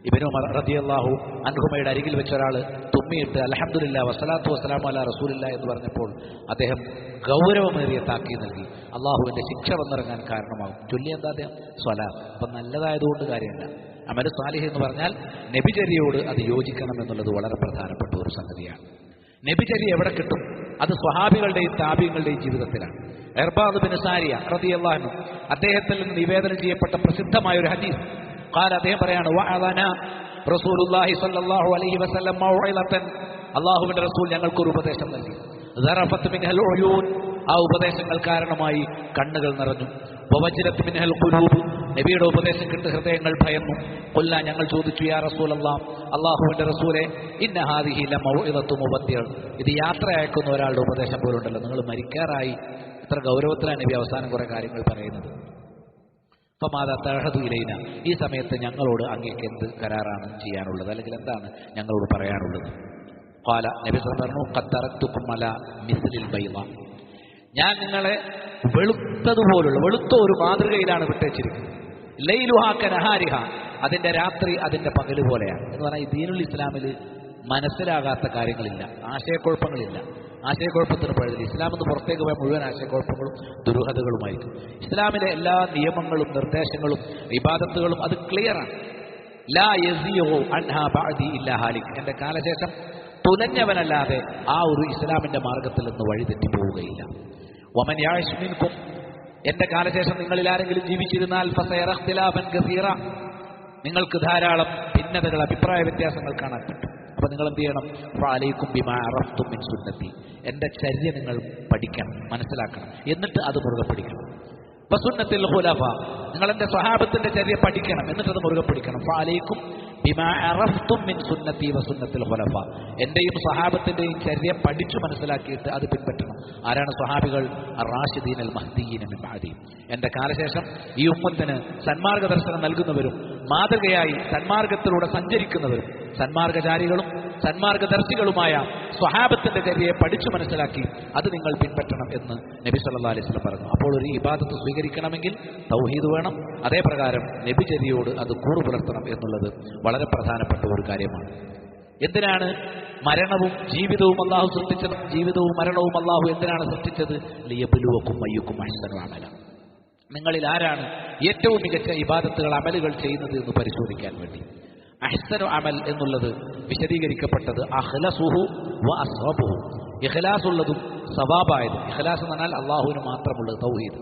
ഇബ്നു ഉമർ റളിയല്ലാഹു അൻഹുമയുടെ അരികിൽ വെച്ച ഒരാൾ തുമ്മിയിട്ട് അൽഹംദുലില്ലാ വസ്സലാത്തു വസ്സലാമു അലാ റസൂലില്ലാ എന്ന് പറഞ്ഞപ്പോൾ അദ്ദേഹം ഗൗരവമേറിയ താക്കീത് നൽകി. അള്ളാഹുവിന്റെ ശിക്ഷ വന്നിറങ്ങാൻ കാരണമാകും. ചൊല്ലി എന്താ അദ്ദേഹം? സ്വലാത്ത്. അപ്പം നല്ലതായതുകൊണ്ട് കാര്യമില്ല. അമൽ സാലിഹ് എന്ന് പറഞ്ഞാൽ നബിചര്യയോട് അത് യോജിക്കണം എന്നുള്ളത് വളരെ പ്രധാനപ്പെട്ട ഒരു സംഗതിയാണ്. നബിചര്യ എവിടെ കിട്ടും? അത് സ്വഹാബികളുടെയും താബികളുടെയും ജീവിതത്തിലാണ്. ഇർബാദ് ബിൻ സാരിയ റളിയല്ലാഹു അൻഹു അദ്ദേഹത്തിൽ നിന്ന് നിവേദനം ചെയ്യപ്പെട്ട പ്രസിദ്ധമായ ഒരു ഹദീസ്. ഖാല, അദ്ദേഹം പറയാണ്, വഅദന റസൂലുള്ളാഹി സ്വല്ലല്ലാഹു അലൈഹി വസല്ലം മൗഇദതൻ, അല്ലാഹുവിന്റെ റസൂൽ ഞങ്ങൾക്കൊരു ഉപദേശം നൽകി. ദറഫത്ത് മിൻഹൽ ഉയൂൻ, ആ ഉപദേശങ്ങൾ കാരണമായി കണ്ണുകൾ നിറഞ്ഞു. വവജ്ലത്ത് മിൻഹൽ ഖുലൂബ്, നബിയുടെ ഉപദേശം കേട്ട് ഹൃദയങ്ങൾ ഭയന്നു. ഖുൽനാ, ഞങ്ങൾ ചോദിച്ചു, യാ റസൂലല്ലാഹ്, അല്ലാഹുവിന്റെ റസൂലേ, ഇന്ന ഹാദിഹി ലമൗഇദത്തു മുബദ്ദിർ, ഇത് യാത്ര അയക്കുന്ന ഒരാളുടെ ഉപദേശം പോലുണ്ടല്ലോ, നിങ്ങൾ മരിക്കാറായി. ഇത്ര ഗൗരവത്തിലാണ് നബി അവസാനം കുറെ കാര്യങ്ങൾ പറയുന്നത്. ഫമാദാ തഅഹദു ഇലൈന, ഈ സമയത്ത് ഞങ്ങളോട് അങ്ങേക്ക് എന്ത് കരാറാണ് ചെയ്യാനുള്ളത്, അല്ലെങ്കിൽ എന്താണ് ഞങ്ങളോട് പറയാനുള്ളത്? ഖാല, നബി പറഞ്ഞു, ഖദ് തറക്തുകും അലാ മിസ്ലിൽ ബൈള, ഞാൻ നിങ്ങളെ വെളുത്തതുപോലുള്ള വെളുത്ത ഒരു മാതൃകയിലാണ് വിട്ടേച്ചിരിക്കുന്നത്. ലൈലുഹാ കനഹാരിഹ, അതിന്റെ രാത്രി അതിന്റെ പകല് പോലെയാണ് എന്ന് പറഞ്ഞാൽ ഈ ദീനുൽ ഇസ്ലാമിൽ മനസ്സിലാകാത്ത കാര്യങ്ങളില്ല, ആശയക്കുഴപ്പങ്ങളില്ല. ആശയക്കുഴപ്പത്തിന് പഴുതില്ല. ഇസ്ലാം എന്ന് പുറത്തേക്ക് പോയ മുഴുവൻ ആശയക്കുഴപ്പങ്ങളും ദുരൂഹതകളുമായിരിക്കും. ഇസ്ലാമിലെ എല്ലാ നിയമങ്ങളും നിർദ്ദേശങ്ങളും ഇബാദത്തുകളും അത് ക്ലിയറാണ്. ലാ യസിയു അൻഹാ ബഅദി ഇല്ലാ ഹാലിക്, എന്റെ കാലശേഷം തുലഞ്ഞവനല്ലാതെ ആ ഒരു ഇസ്ലാമിന്റെ മാർഗത്തിൽ നിന്ന് വഴിതെറ്റി പോവുകയില്ല. വമൻ യഅശ് മിൻകും, എന്റെ കാലശേഷം നിങ്ങളിൽ ആരെങ്കിലും ജീവിച്ചിരുന്നാൽ ഫസയറ ഇഖ്തിലാഫൻ കസീറ, നിങ്ങൾക്ക് ധാരാളം ഭിന്നതകൾ, അഭിപ്രായ വ്യത്യാസങ്ങൾ കാണാൻ പറ്റും. അപ്പൊ നിങ്ങൾ എന്ത് ചെയ്യണം? ഫഅലൈക്കും ബിമാ അറഫ്തും മിൻ സുന്നത്തി, എന്റെ ചര്യ നിങ്ങൾ പഠിക്കണം, മനസ്സിലാക്കണം, എന്നിട്ട് അത് മുറുകെ പിടിക്കണം. വസുന്നത്തിൽ ഖുലഫ, നിങ്ങൾ എന്റെ സ്വഹാബത്തിന്റെ ചര്യ പഠിക്കണം, എന്നിട്ട് അത് മുറുകെ പിടിക്കണം. ഫഅലൈക്കും ബിമാ അറഫ്തും മിൻ സുന്നത്തി വസുന്നത്തിൽ ഖുലഫ, എന്റെയും സ്വഹാബത്തിന്റെയും ചര്യ പഠിച്ചു മനസ്സിലാക്കിയിട്ട് അത് പിൻപറ്റണം. ആരാണ് സ്വഹാബികൾ? അർ-റാഷിദീൻ അൽ മഹ്ദിയീൻ മിൻ ബഅദി, എന്റെ കാലശേഷം ഈ ഉമ്മത്തിന് സന്മാർഗ ദർശനം നൽകുന്നവരും മാതൃകയായി സന്മാർഗത്തിലൂടെ സഞ്ചരിക്കുന്നവരും സന്മാർഗചാരികളും സന്മാർഗദർശികളുമായ സ്വഹാബത്തിന്റെ ചര്യയെ പഠിച്ചു മനസ്സിലാക്കി അത് നിങ്ങൾ പിൻപറ്റണം എന്ന് നബി സല്ലല്ലാഹു അലൈഹി വസല്ലം പറഞ്ഞു. അപ്പോൾ ഒരു ഇബാദത്ത് സ്വീകരിക്കണമെങ്കിൽ തൗഹീദ് വേണം. അതേപ്രകാരം നബിചര്യയോട് അത് കൂറുപുലർത്തണം എന്നുള്ളത് വളരെ പ്രധാനപ്പെട്ട ഒരു കാര്യമാണ്. എന്തിനാണ് മരണവും ജീവിതവും അല്ലാഹു സൃഷ്ടിച്ചത്? ജീവിതവും മരണവും അല്ലാഹു എന്തിനാണ് സൃഷ്ടിച്ചത്? ലിയബ്ലുവക്കും അയ്യുക്കും അഹ്സനു അമല, നിങ്ങളിൽ ആരാണ് ഏറ്റവും മികച്ച ഇബാദത്തുകൾ അമലുകൾ ചെയ്യുന്നത് എന്ന് പരിശോധിക്കാൻ വേണ്ടി. അഹ്സനു അമൽ എന്നുള്ളത് വിശദീകരിക്കപ്പെട്ടത് അഖ്ലസുഹു വ അസ്വബുഹു, ഇഖ്ലാസ് ഉള്ളതും സവാബായതും. ഇഖ്ലാസ് എന്ന് പറഞ്ഞാൽ അള്ളാഹുവിന് മാത്രമുള്ളത്, തൗഹീദ്.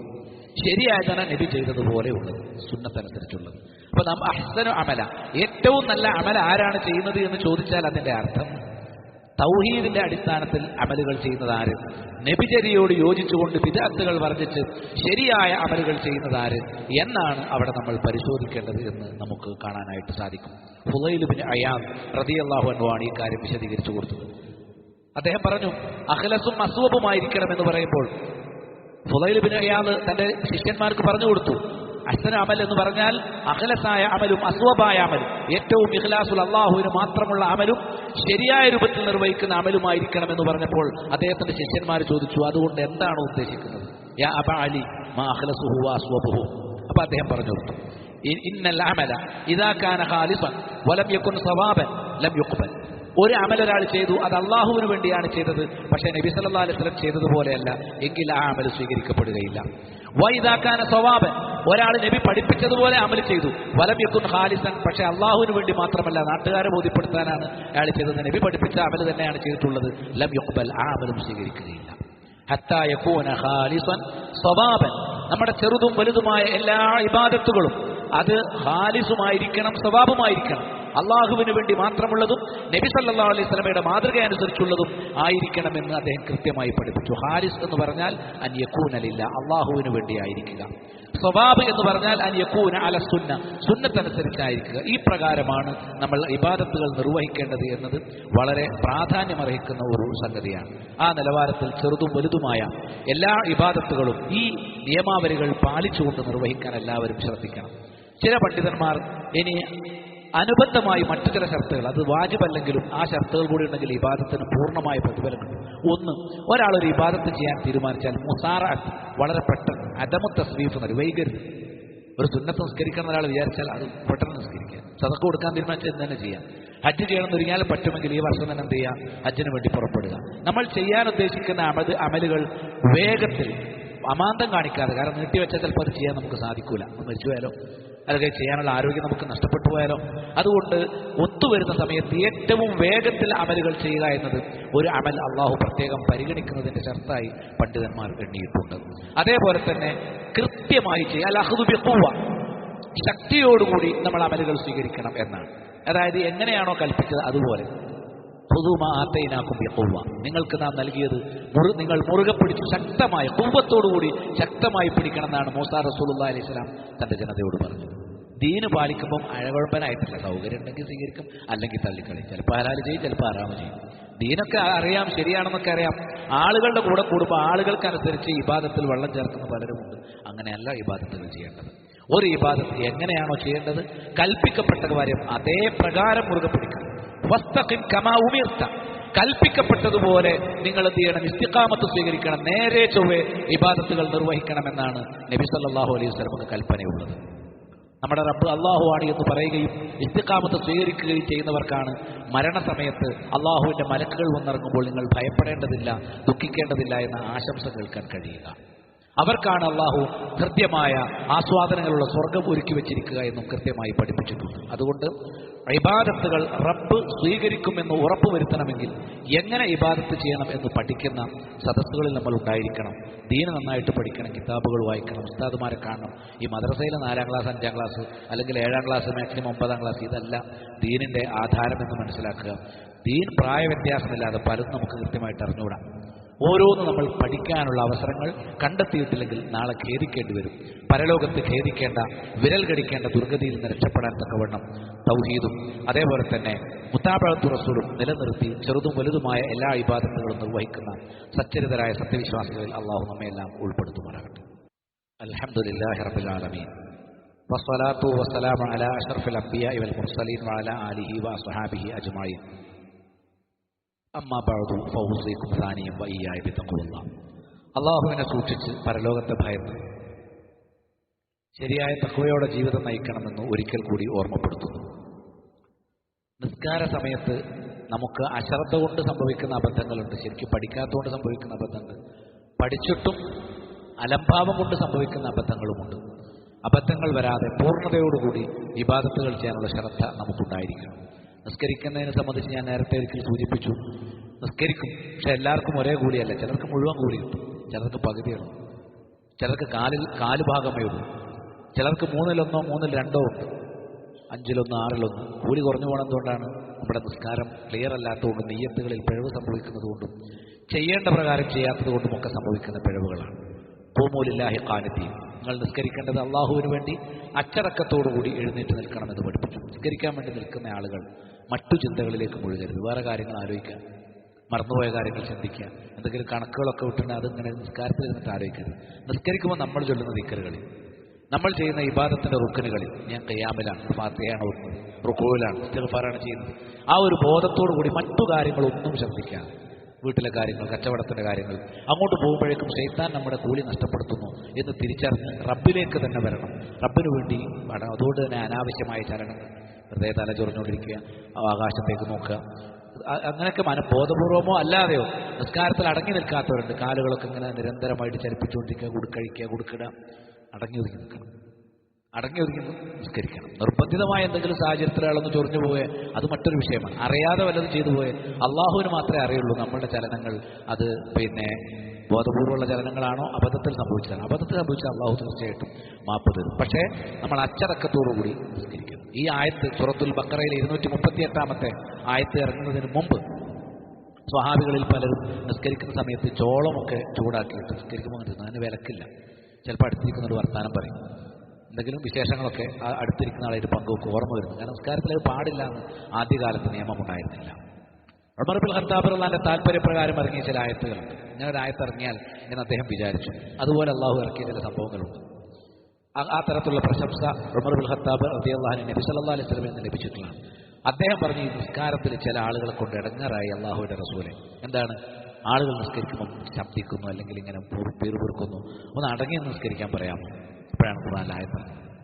ശരിയായതാണ് നബി ചെയ്തതുപോലെ ഉള്ളത്, സുന്നത്തനുസരിച്ചുള്ളത്. അപ്പൊ നാം അഹ്സനു അമല, ഏറ്റവും നല്ല അമല ആരാണ് ചെയ്യുന്നത് എന്ന് ചോദിച്ചാൽ അതിന്റെ അർത്ഥം തൗഹീദിന്റെ അടിസ്ഥാനത്തിൽ അമലുകൾ ചെയ്യുന്നത് ആര്, നബിചര്യയോട് യോജിച്ചുകൊണ്ട് ബിദ്അത്തുകൾ വർജിച്ച് ശരിയായ അമലുകൾ ചെയ്യുന്നത് ആര് എന്നാണ് അവിടെ നമ്മൾ പരിശോധിക്കേണ്ടത് എന്ന് നമുക്ക് കാണാനായിട്ട് സാധിക്കും. ഫുളൈൽ ബിൻ അയാദ് റളിയല്ലാഹു അൻഹു ആണ് ഈ കാര്യം വിശദീകരിച്ചു കൊടുത്തത്. അദ്ദേഹം പറഞ്ഞു, അഖ്ലസും അസ്വബുമായിരിക്കണം എന്ന് പറയുമ്പോൾ ഫുളൈൽ ബിൻ അയാദ് തന്റെ ശിഷ്യന്മാർക്ക് പറഞ്ഞു കൊടുത്തു, അഹ്സന അമൽ എന്ന് പറഞ്ഞാൽ അഖ്ലസായ അമലും അസ്വബായ അമലും, ഏറ്റവും ഇഖ്ലാസുൽ അല്ലാഹുവിന് മാത്രമുള്ള അമലും ശരിയായ രൂപത്തിൽ നിർവഹിക്കുന്ന അമലുമായിരിക്കണം എന്ന് പറഞ്ഞപ്പോൾ അദ്ദേഹത്തിന്റെ ശിഷ്യന്മാർ ചോദിച്ചു, അതുകൊണ്ട് എന്താണ് ഉദ്ദേശിക്കുന്നത്? യാ അബാ അലി മാ അഖ്ലസുഹു വ അസ്വബുഹു. അപ്പോൾ അദ്ദേഹം പറഞ്ഞു കൊടുത്തു, ഇന്നൽ അമല ഇദാ കാന ഖാലിസൻ വലം യകുൻ സവാബൻ ലം യുഖ്ബൽ. ഒരു അമൽ ഒരാൾ ചെയ്തു, അത് അള്ളാഹുവിന് വേണ്ടിയാണ് ചെയ്തത്, പക്ഷേ നബി സല്ലല്ലാഹു അലൈഹി വസല്ലം ചെയ്തതുപോലെയല്ല, എങ്കിൽ ആ അമൽ സ്വീകരിക്കപ്പെടുകയില്ല. വഇദാ കാന സവാബൻ, ഒരാൾ നബി പഠിപ്പിച്ചതുപോലെ അമൽ ചെയ്തു, വലം യകുൻ ഖാലിസൻ, പക്ഷേ അള്ളാഹുവിന് വേണ്ടി മാത്രമല്ല നാട്ടുകാരെ ബോധ്യപ്പെടുത്താനാണ് അയാൾ ചെയ്തത്, നബി പഠിപ്പിച്ച അമൽ തന്നെയാണ് ചെയ്തിട്ടുള്ളത്, ലം യുഖ്ബൽ, ആ അമലും സ്വീകരിക്കുകയില്ല. ഹത്താ യകൂന ഖാലിസൻ സവാബൻ, നമ്മുടെ ചെറുതും വലുതുമായ എല്ലാ ഇബാദത്തുകളും അത് ഖാലിസുമായിരിക്കണം, സവാബുമായിരിക്കണം, അള്ളാഹുവിന് വേണ്ടി മാത്രമുള്ളതും നബി സല്ലല്ലാഹു അലൈഹി വസല്ലമയുടെ മാതൃക അനുസരിച്ചുള്ളതും ആയിരിക്കണമെന്ന് അദ്ദേഹം കൃത്യമായി പഠിപ്പിച്ചു. ഖാലിസ് എന്ന് പറഞ്ഞാൽ അൻ യകൂന ലില്ലാ, അള്ളാഹുവിന് വേണ്ടി ആയിരിക്കുക. സവാബ് എന്ന് പറഞ്ഞാൽ അൻ യകൂന അല സുന്ന, സുന്നത്തനുസരിച്ചായിരിക്കുക. ഈ പ്രകാരമാണ് നമ്മൾ ഇബാദത്തുകൾ നിർവഹിക്കേണ്ടത് എന്നത് വളരെ പ്രാധാന്യമർഹിക്കുന്ന ഒരു സംഗതിയാണ്. ആ നിലവാരത്തിൽ ചെറുതും വലുതുമായ എല്ലാ ഇബാദത്തുകളും ഈ നിയമാവലികൾ പാലിച്ചുകൊണ്ട് നിർവഹിക്കാൻ എല്ലാവരും ശ്രദ്ധിക്കണം. ചില പണ്ഡിതന്മാർ ഇനി അനുബന്ധമായി മറ്റു ചില ഷർത്തുകൾ, അത് വാജിബല്ലെങ്കിലും ആ ഷർത്തുകൾ കൂടി ഉണ്ടെങ്കിൽ ഇബാദത്തിന് പൂർണ്ണമായ പ്രതിഫലം കിട്ടും. ഒന്ന്, ഒരാളൊരു ഇബാദത്ത് ചെയ്യാൻ തീരുമാനിച്ചാൽ മുസാറഅത്ത്, വളരെ പെട്ടെന്ന്, അദമു തസ്വീഫ് എന്നൊരു വൈകരുത്. ഒരു സുന്നത്ത് നിസ്കരിക്കണം ഒരാൾ വിചാരിച്ചാൽ അത് പെട്ടെന്ന് നിസ്കരിക്കുക. സദഖ കൊടുക്കാൻ തീരുമാനിച്ചാൽ ഇന്ന് തന്നെ ചെയ്യാം. ഹജ്ജ് ചെയ്യണമെന്ന് ഒരുങ്ങിയാൽ പറ്റുമെങ്കിൽ ഈ വർഷം തന്നെ എന്ത് ചെയ്യുക, ഹജ്ജിന് വേണ്ടി പുറപ്പെടുക. നമ്മൾ ചെയ്യാൻ ഉദ്ദേശിക്കുന്ന അമലുകൾ വേഗത്തിൽ അമാന്തം കാണിക്കാതെ, കാരണം നീട്ടിവെച്ചാൽ ചിലപ്പോൾ അത് ചെയ്യാൻ നമുക്ക് സാധിക്കൂല, മരിച്ചു പോയാലോ അല്ലെങ്കിൽ ചെയ്യാനുള്ള ആരോഗ്യം നമുക്ക് നഷ്ടപ്പെട്ടു പോയാലോ. അതുകൊണ്ട് ഒത്തുവരുന്ന സമയത്ത് ഏറ്റവും വേഗത്തിൽ അമലുകൾ ചെയ്യുക എന്നത് ഒരു അമൽ അള്ളാഹു പ്രത്യേകം പരിഗണിക്കുന്നതിന്റെ ഷർത്തായി പണ്ഡിതന്മാർ എണ്ണിയിട്ടുണ്ട്. അതേപോലെ തന്നെ കൃത്യമായി ചെയ്യാൻ അഖ്ദു ബിഖുവ, ശക്തിയോടുകൂടി നമ്മൾ അമലുകൾ സ്വീകരിക്കണം എന്നാണ്. അതായത് എങ്ങനെയാണോ കൽപ്പിച്ചത് അതുപോലെ. ഖുദൂ മാ ആതൈനാകും ബിഖുവ, നിങ്ങൾക്ക് നാം നൽകിയത് നിങ്ങൾ മുറുകെ പിടിച്ചു ശക്തമായി ഖുവ്വത്തോടുകൂടി ശക്തമായി പിടിക്കണം എന്നാണ് മൂസാ റസൂലുള്ളാഹി അലൈഹി സ്വലാം തന്റെ ജനതയോട് പറഞ്ഞത്. ദീന് പാലിക്കുമ്പം അഴകുഴപ്പനായിട്ടില്ല, സൗകര്യം ഉണ്ടെങ്കിൽ സ്വീകരിക്കും, അല്ലെങ്കിൽ തള്ളിക്കളി. ചിലപ്പോൾ ഹലാല് ചെയ്യും, ചിലപ്പോൾ ഹറാമ് ചെയ്യും. ദീനൊക്കെ അറിയാം, ശരിയാണെന്നൊക്കെ അറിയാം. ആളുകളുടെ കൂടെ കൂടുമ്പോൾ ആളുകൾക്കനുസരിച്ച് ഇബാദത്തിൽ വെള്ളം ചേർക്കുന്ന പലരുമുണ്ട്. അങ്ങനെയല്ല ഇബാദത്തുകൾ ചെയ്യേണ്ടത്. ഒരു ഇബാദത്ത് എങ്ങനെയാണോ ചെയ്യേണ്ടത്, കൽപ്പിക്കപ്പെട്ട കാര്യം അതേ പ്രകാരം മുറുകെ പിടിക്കണം. വസ്തഖിം കമാ ഉമിർത, കൽപ്പിക്കപ്പെട്ടതുപോലെ നിങ്ങൾ എന്ത് ചെയ്യണം, ഇസ്തിഖാമത്ത് സ്വീകരിക്കണം, നേരെ ചൊവ്വേ ഇബാദത്തുകൾ നിർവഹിക്കണമെന്നാണ് നബി സല്ലല്ലാഹു അലൈഹി വസല്ലമക്ക് കൽപ്പനയുള്ളത്. നമ്മുടെ റബ്ബ് അള്ളാഹു ആണ് എന്ന് പറയുകയും ഇസ്തിഖാമത്ത് സ്വീകരിക്കുകയും ചെയ്യുന്നവർക്കാണ് മരണസമയത്ത് അള്ളാഹുവിന്റെ മലക്കുകൾ വന്നിറങ്ങുമ്പോൾ നിങ്ങൾ ഭയപ്പെടേണ്ടതില്ല, ദുഃഖിക്കേണ്ടതില്ല എന്ന ആശംസ കേൾക്കാൻ കഴിയുക. അവർക്കാണ് അള്ളാഹു കൃത്യമായ ആസ്വാദനങ്ങളുള്ള സ്വർഗം ഒരുക്കി വെച്ചിരിക്കുക എന്നും കൃത്യമായി പഠിപ്പിച്ചിട്ടുണ്ട്. അതുകൊണ്ട് ഇബാദത്തുകൾ റബ്ബ് സ്വീകരിക്കുമെന്ന് ഉറപ്പുവരുത്തണമെങ്കിൽ എങ്ങനെ ഇബാദത്ത് ചെയ്യണം എന്ന് പഠിക്കുന്ന സദസ്സുകളിൽ നമ്മൾ ഉണ്ടായിരിക്കണം. ദീന് നന്നായിട്ട് പഠിക്കണം, കിതാബുകൾ വായിക്കണം, ഉസ്താദുമാരെ കാണണം. ഈ മദ്രസയിലെ 4ാം ക്ലാസ് 5ാം ക്ലാസ് അല്ലെങ്കിൽ 7ാം ക്ലാസ് മാക്സിമം 9ാം ക്ലാസ് ഇതല്ല ദീനിന്റെ ആധാരമെന്ന് മനസ്സിലാക്കുക. ദീൻ പ്രായവ്യത്യാസമില്ലാതെ പലതും നമുക്ക് കൃത്യമായിട്ട് അറിഞ്ഞുകൂടാം. ഓരോന്നും നമ്മൾ പഠിക്കാനുള്ള അവസരങ്ങൾ കണ്ടെത്തിയിട്ടില്ലെങ്കിൽ നാളെ ഖേദിക്കേണ്ടി വരും. പരലോകത്ത് ഖേദിക്കേണ്ട, വിരൽ കടിക്കേണ്ട ദുർഗതിയിൽ നിന്ന് രക്ഷപ്പെടാൻ തക്കവണ്ണം തൗഹീദും അതേപോലെ തന്നെ മുത്താബഅത്തു റസൂലും നിലനിർത്തി ചെറുതും വലുതുമായ എല്ലാ ഇബാദത്തുകളും നിർവഹിക്കുന്ന സച്ചരിതരായ സത്യവിശ്വാസികളിൽ അള്ളാഹു നമ്മയെല്ലാം ഉൾപ്പെടുത്തുമാറാകട്ടെ. അൽഹംദുലില്ലാഹി റബ്ബിൽ ആലമീൻ വസ്സലാത്തു വസ്സലാമു അലാ അഷ്റഫിൽ അംബിയാഇ വൽ മുർസലീൻ വഅലാ ആലിഹി വഅസ്ഹാബിഹി അജ്മഈൻ. അമ്മാ ബഅദു ഫൗസിക്കും സാനിയും വഇയ്യായ ബിത്തഖ്വല്ലാഹ്. അള്ളാഹുവിനെ സൂക്ഷിച്ച് പരലോകത്തെ ഭയന്ന് ശരിയായ തഖ്വയോടെ ജീവിതം നയിക്കണമെന്ന് ഒരിക്കൽ കൂടി ഓർമ്മപ്പെടുത്തുന്നു. നിസ്കാര സമയത്ത് നമുക്ക് അശ്രദ്ധ കൊണ്ട് സംഭവിക്കുന്ന അബദ്ധങ്ങളുണ്ട്, ശരിക്കും പഠിക്കാത്തതുകൊണ്ട് സംഭവിക്കുന്ന അബദ്ധങ്ങൾ, പഠിച്ചിട്ടും അലംഭാവം കൊണ്ട് സംഭവിക്കുന്ന അബദ്ധങ്ങളുമുണ്ട്. അബദ്ധങ്ങൾ വരാതെ പൂർണ്ണതയോടുകൂടി ഇബാദത്തുകൾ ചെയ്യാനുള്ള ശ്രദ്ധ നമുക്കുണ്ടായിരിക്കണം. നിസ്കരിക്കുന്നതിനെ സംബന്ധിച്ച് ഞാൻ നേരത്തെ ഒരിക്കൽ സൂചിപ്പിച്ചു, നിസ്കരിക്കും, പക്ഷെ എല്ലാവർക്കും ഒരേ കൂലിയല്ല. ചിലർക്ക് മുഴുവൻ കൂലി കിട്ടും, ചിലർക്ക് പകുതിയുള്ളൂ, ചിലർക്ക് കാലുഭാഗമേ ഉള്ളൂ, ചിലർക്ക് 3-1 3-2 ഉണ്ട്, 5-1 6-1. കൂലി കുറഞ്ഞു പോകണമെന്നുകൊണ്ടാണ് നമ്മുടെ നിസ്കാരം ക്ലിയർ അല്ലാത്തതുകൊണ്ടും നിയ്യത്തുകളിൽ പിഴവ് സംഭവിക്കുന്നതുകൊണ്ടും ചെയ്യേണ്ട പ്രകാരം ചെയ്യാത്തത് കൊണ്ടുമൊക്കെ സംഭവിക്കുന്ന പിഴവുകളാണ്. ഖൂമൂ ലില്ലാഹി ഖാനിതീൻ, നിങ്ങൾ നിസ്കരിക്കേണ്ടത് അള്ളാഹുവിന് വേണ്ടി അച്ചടക്കത്തോടുകൂടി എഴുന്നേറ്റ് നിൽക്കണമെന്ന് പഠിപ്പിച്ചു. നിസ്കരിക്കാൻ വേണ്ടി നിൽക്കുന്ന ആളുകൾ മറ്റു ചിന്തകളിലേക്ക് മുഴുകരുത്. വേറെ കാര്യങ്ങൾ ആലോചിക്കുക, മറന്നുപോയ കാര്യങ്ങൾ ചിന്തിക്കുക, എന്തെങ്കിലും കണക്കുകളൊക്കെ വിട്ടിട്ട് അതിങ്ങനെ നിസ്കാരത്തിൽ ഇരുന്നിട്ട് ആലോചിക്കരുത്. നിസ്കരിക്കുമ്പോൾ നമ്മൾ ചൊല്ലുന്ന ദിക്റുകളിൽ, നമ്മൾ ചെയ്യുന്ന ഇബാദത്തിന്റെ റുക്കനുകളിൽ, ഞാൻ ഖിയാമിലാണ്, ഫാത്തിഹയാണ് ഓതുന്നത്, റുകൂലാണ്, ഇസ്തിഗ്ഫാറാണ് ചെയ്യുന്നത്, ആ ഒരു ബോധത്തോടു കൂടി മറ്റു കാര്യങ്ങളൊന്നും ശ്രദ്ധിക്കാതെ വീട്ടിലെ കാര്യങ്ങൾ, കച്ചവടത്തിന്റെ കാര്യങ്ങൾ, അങ്ങോട്ട് പോകുമ്പോഴേക്കും ശൈത്താൻ നമ്മുടെ കൂലി നഷ്ടപ്പെടുത്തുന്നു എന്ന് തിരിച്ചറിഞ്ഞ് റബ്ബിലേക്ക് തന്നെ വരണം. റബ്ബിന് വേണ്ടി വേണം. അതുകൊണ്ട് തന്നെ അനാവശ്യമായ ചലനങ്ങൾ, വെറുതെ തല ചൊറിഞ്ഞുകൊണ്ടിരിക്കുക, ആകാശത്തേക്ക് നോക്കുക, അങ്ങനെയൊക്കെ ബോധപൂർവമോ അല്ലാതെയോ നിസ്കാരത്തിൽ അടങ്ങി നിൽക്കാത്തവരുണ്ട്. കാലുകളൊക്കെ ഇങ്ങനെ നിരന്തരമായിട്ട് ചലിപ്പിച്ചുകൊണ്ടിരിക്കുക, കൊടുക്കിട, അടങ്ങി ഒതുങ്ങി നിൽക്കണം, അടങ്ങി ഒതുങ്ങി നിസ്കരിക്കണം. നിർബന്ധിതമായ എന്തെങ്കിലും സാഹചര്യത്തിലാളൊന്ന് ചൊറിഞ്ഞു പോയേ അത് മറ്റൊരു വിഷയമാണ്. അറിയാതെ വല്ലതും ചെയ്തു പോയേ അള്ളാഹുവിന് മാത്രമേ അറിയുള്ളൂ നമ്മളുടെ ചലനങ്ങൾ അത് ബോധപൂർവ്വമുള്ള ചലനങ്ങളാണോ അബദ്ധത്തിൽ സംഭവിച്ചതാണ്. അബദ്ധത്തിൽ സംഭവിച്ചാൽ അള്ളാഹു തീർച്ചയായിട്ടും മാപ്പ് തരും. പക്ഷേ നമ്മൾ അച്ചടക്കത്തോടുകൂടി നിസ്കരിക്കണം. ഈ ആയത്ത് സൂറത്തുൽ ബഖറയിലെ 238-ാമത്തെ ആയത്ത് ഇറങ്ങുന്നതിന് മുമ്പ് സ്വഹാബികളിൽ പലരും നിസ്കരിക്കുന്ന സമയത്ത് ചോളമൊക്കെ ചൂടാക്കിയിട്ട് നിസ്കരിക്കുമ്പോൾ അതിന് വിലക്കില്ല. ചിലപ്പോൾ അടുത്തിരിക്കുന്നൊരു വർത്താനം പറയും, എന്തെങ്കിലും വിശേഷങ്ങളൊക്കെ അടുത്തിരിക്കുന്ന ആളായിട്ട് പങ്കുവെക്കും, ഓർമ്മ വരുന്നു. കാരണം നിസ്കാരത്തിൽ അത് പാടില്ല എന്ന് ആദ്യകാലത്ത് നിയമമുണ്ടായിരുന്നില്ല. ഉമർ ഇബ്നുൽ ഖത്താബ് റളിയല്ലാഹു താല്പര്യപ്രകാരം ഇറങ്ങിയ ചില ആയത്തുകളുണ്ട്. ഇങ്ങനെ ഒരു ആയത്ത് ഇറങ്ങിയാൽ എന്ന് അദ്ദേഹം വിചാരിച്ചു. അതുപോലെ അള്ളാഹു ഇറക്കിയ ചില സംഭവങ്ങളുണ്ട്. ആ തരത്തിലുള്ള പ്രശംസ ഉമർ ഇബ്നുൽ ഖത്താബ് റളിയല്ലാഹു അൻഹു നബി സല്ലല്ലാഹു അലൈഹി വസല്ലമയിൽ നിന്ന് ലഭിച്ചിട്ടുള്ളതാണ്. അദ്ദേഹം പറഞ്ഞു, ഈ നിസ്കാരത്തിൽ ചില ആളുകളെ കൊണ്ട് ഇടങ്ങാറായി അള്ളാഹുവിന്റെ റസൂലെ. എന്താണ്? ആളുകൾ നിസ്കരിക്കുമ്പോൾ ശബ്ദിക്കുന്നു, അല്ലെങ്കിൽ ഇങ്ങനെ പിറുപിറുക്കുന്നു, ഒന്ന് അടങ്ങി നിസ്കരിക്കാൻ പറയാമോ? അപ്പോഴാണ് ഖുർആനിൽ ആയത്ത്.